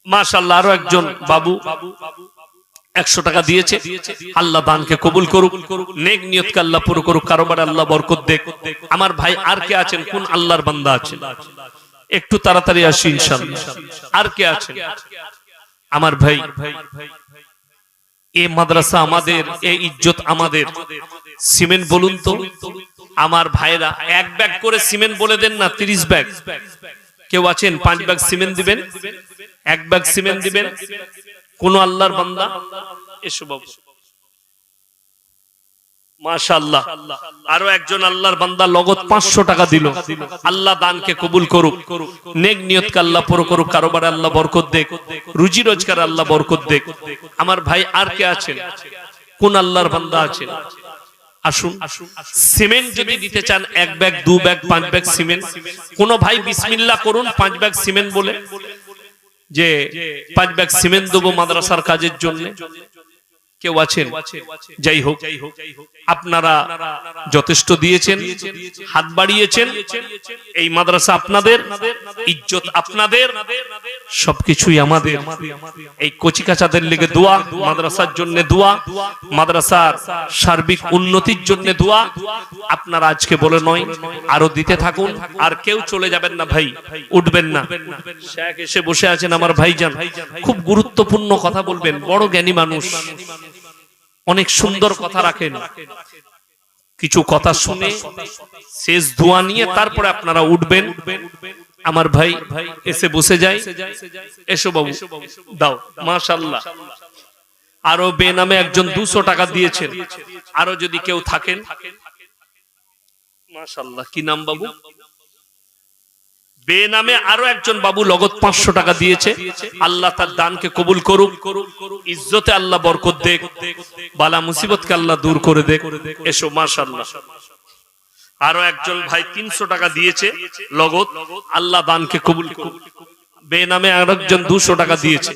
মাশাআল্লাহ। আরো একজন বাবু 100 টাকা দিয়েছে, আল্লাহ দানকে কবুল করুক, নেক নিয়তকে আল্লাহ পুরো করুক, কারোবারে আল্লাহ বরকত দেখ। আমার ভাই আর কে আছেন, কোন আল্লাহর বান্দা আছেন, একটু তাড়াতাড়ি আসি ইনশাআল্লাহ। আর কে আছেন আমার ভাই? এই মাদ্রাসা আমাদের, এই ইজ্জত আমাদের। সিমেন্ট বলুন তো আমার ভাইরা, 1 ব্যাগ করে সিমেন্ট বলে দেন না, 30 ব্যাগ কেউ আছেন 5 ব্যাগ সিমেন্ট দিবেন, 1 ব্যাগ সিমেন্ট দিবেন, কোন আল্লাহর বান্দা? এসো বাবু, মাশাআল্লাহ। আরো একজন আল্লাহর বান্দা নগদ 500 টাকা দিল, আল্লাহ দানকে কবুল করুক, নেক নিয়তকে আল্লাহ পুরো করুক, কারোবারে আল্লাহ বরকত দেখ, রুজি রোজগারে আল্লাহ বরকত দেখ। আমার ভাই আর কে আছেন, কোন আল্লাহর বান্দা আছেন? আসুন। সিমেন্ট যদি দিতে চান, 1 ব্যাগ 2 ব্যাগ 5 ব্যাগ সিমেন্ট, কোন ভাই বিসমিল্লাহ করুন 5 ব্যাগ সিমেন্ট বলে, যে 5 ব্যাগ সিমেন্ট দেবো মাদ্রাসার কাজের জন্য। কেউ আছেন? যাই হোক, আপনারা যথেষ্ট দিয়েছেন, হাত বাড়িয়েছেন, এই মাদ্রাসা আপনাদের, ইজ্জত আপনাদের, সবকিছুই আমাদের। এই কচিকাচাদের লেগে দোয়া, মাদ্রাসার জন্য দোয়া, মাদ্রাসার সার্বিক উন্নতির জন্য দোয়া। আপনারা আজকে বলে নয়, আরো দিতে থাকুন। আর কেউ চলে যাবেন না ভাই, উঠবেন না। শেখ এসে বসে আছেন আমার ভাইজান, খুব গুরুত্বপূর্ণ কথা বলবেন, বড় জ্ঞানী মানুষ, অনেক সুন্দর কথা রাখেন। কিছু কথা শুনে শেষ দোয়া নিয়ে তারপরে আপনারা উঠবেন। আমার ভাই এসে বসে যায়, এসো বাবু দাও, মাশাআল্লাহ। আরো বেনামে একজন 200 টাকা দিয়েছেন, আরো যদি কেউ থাকেন, মাশাআল্লাহ। কি নাম বাবু? বেনামে আরো একজন বাবু নগদ 500 টাকা দিয়েছে, আল্লাহ তার দানকে কবুল করুক, ইজ্জতে আল্লাহ বরকত দেখ, বালা মুসিবতকে আল্লাহ দূর করে দেখ। এসো, মাশাআল্লাহ। আরো একজন ভাই 300 টাকা দিয়েছে নগদ, আল্লাহ দানকে কবুল করুক। বেনামে আরেকজন 200 টাকা দিয়েছে।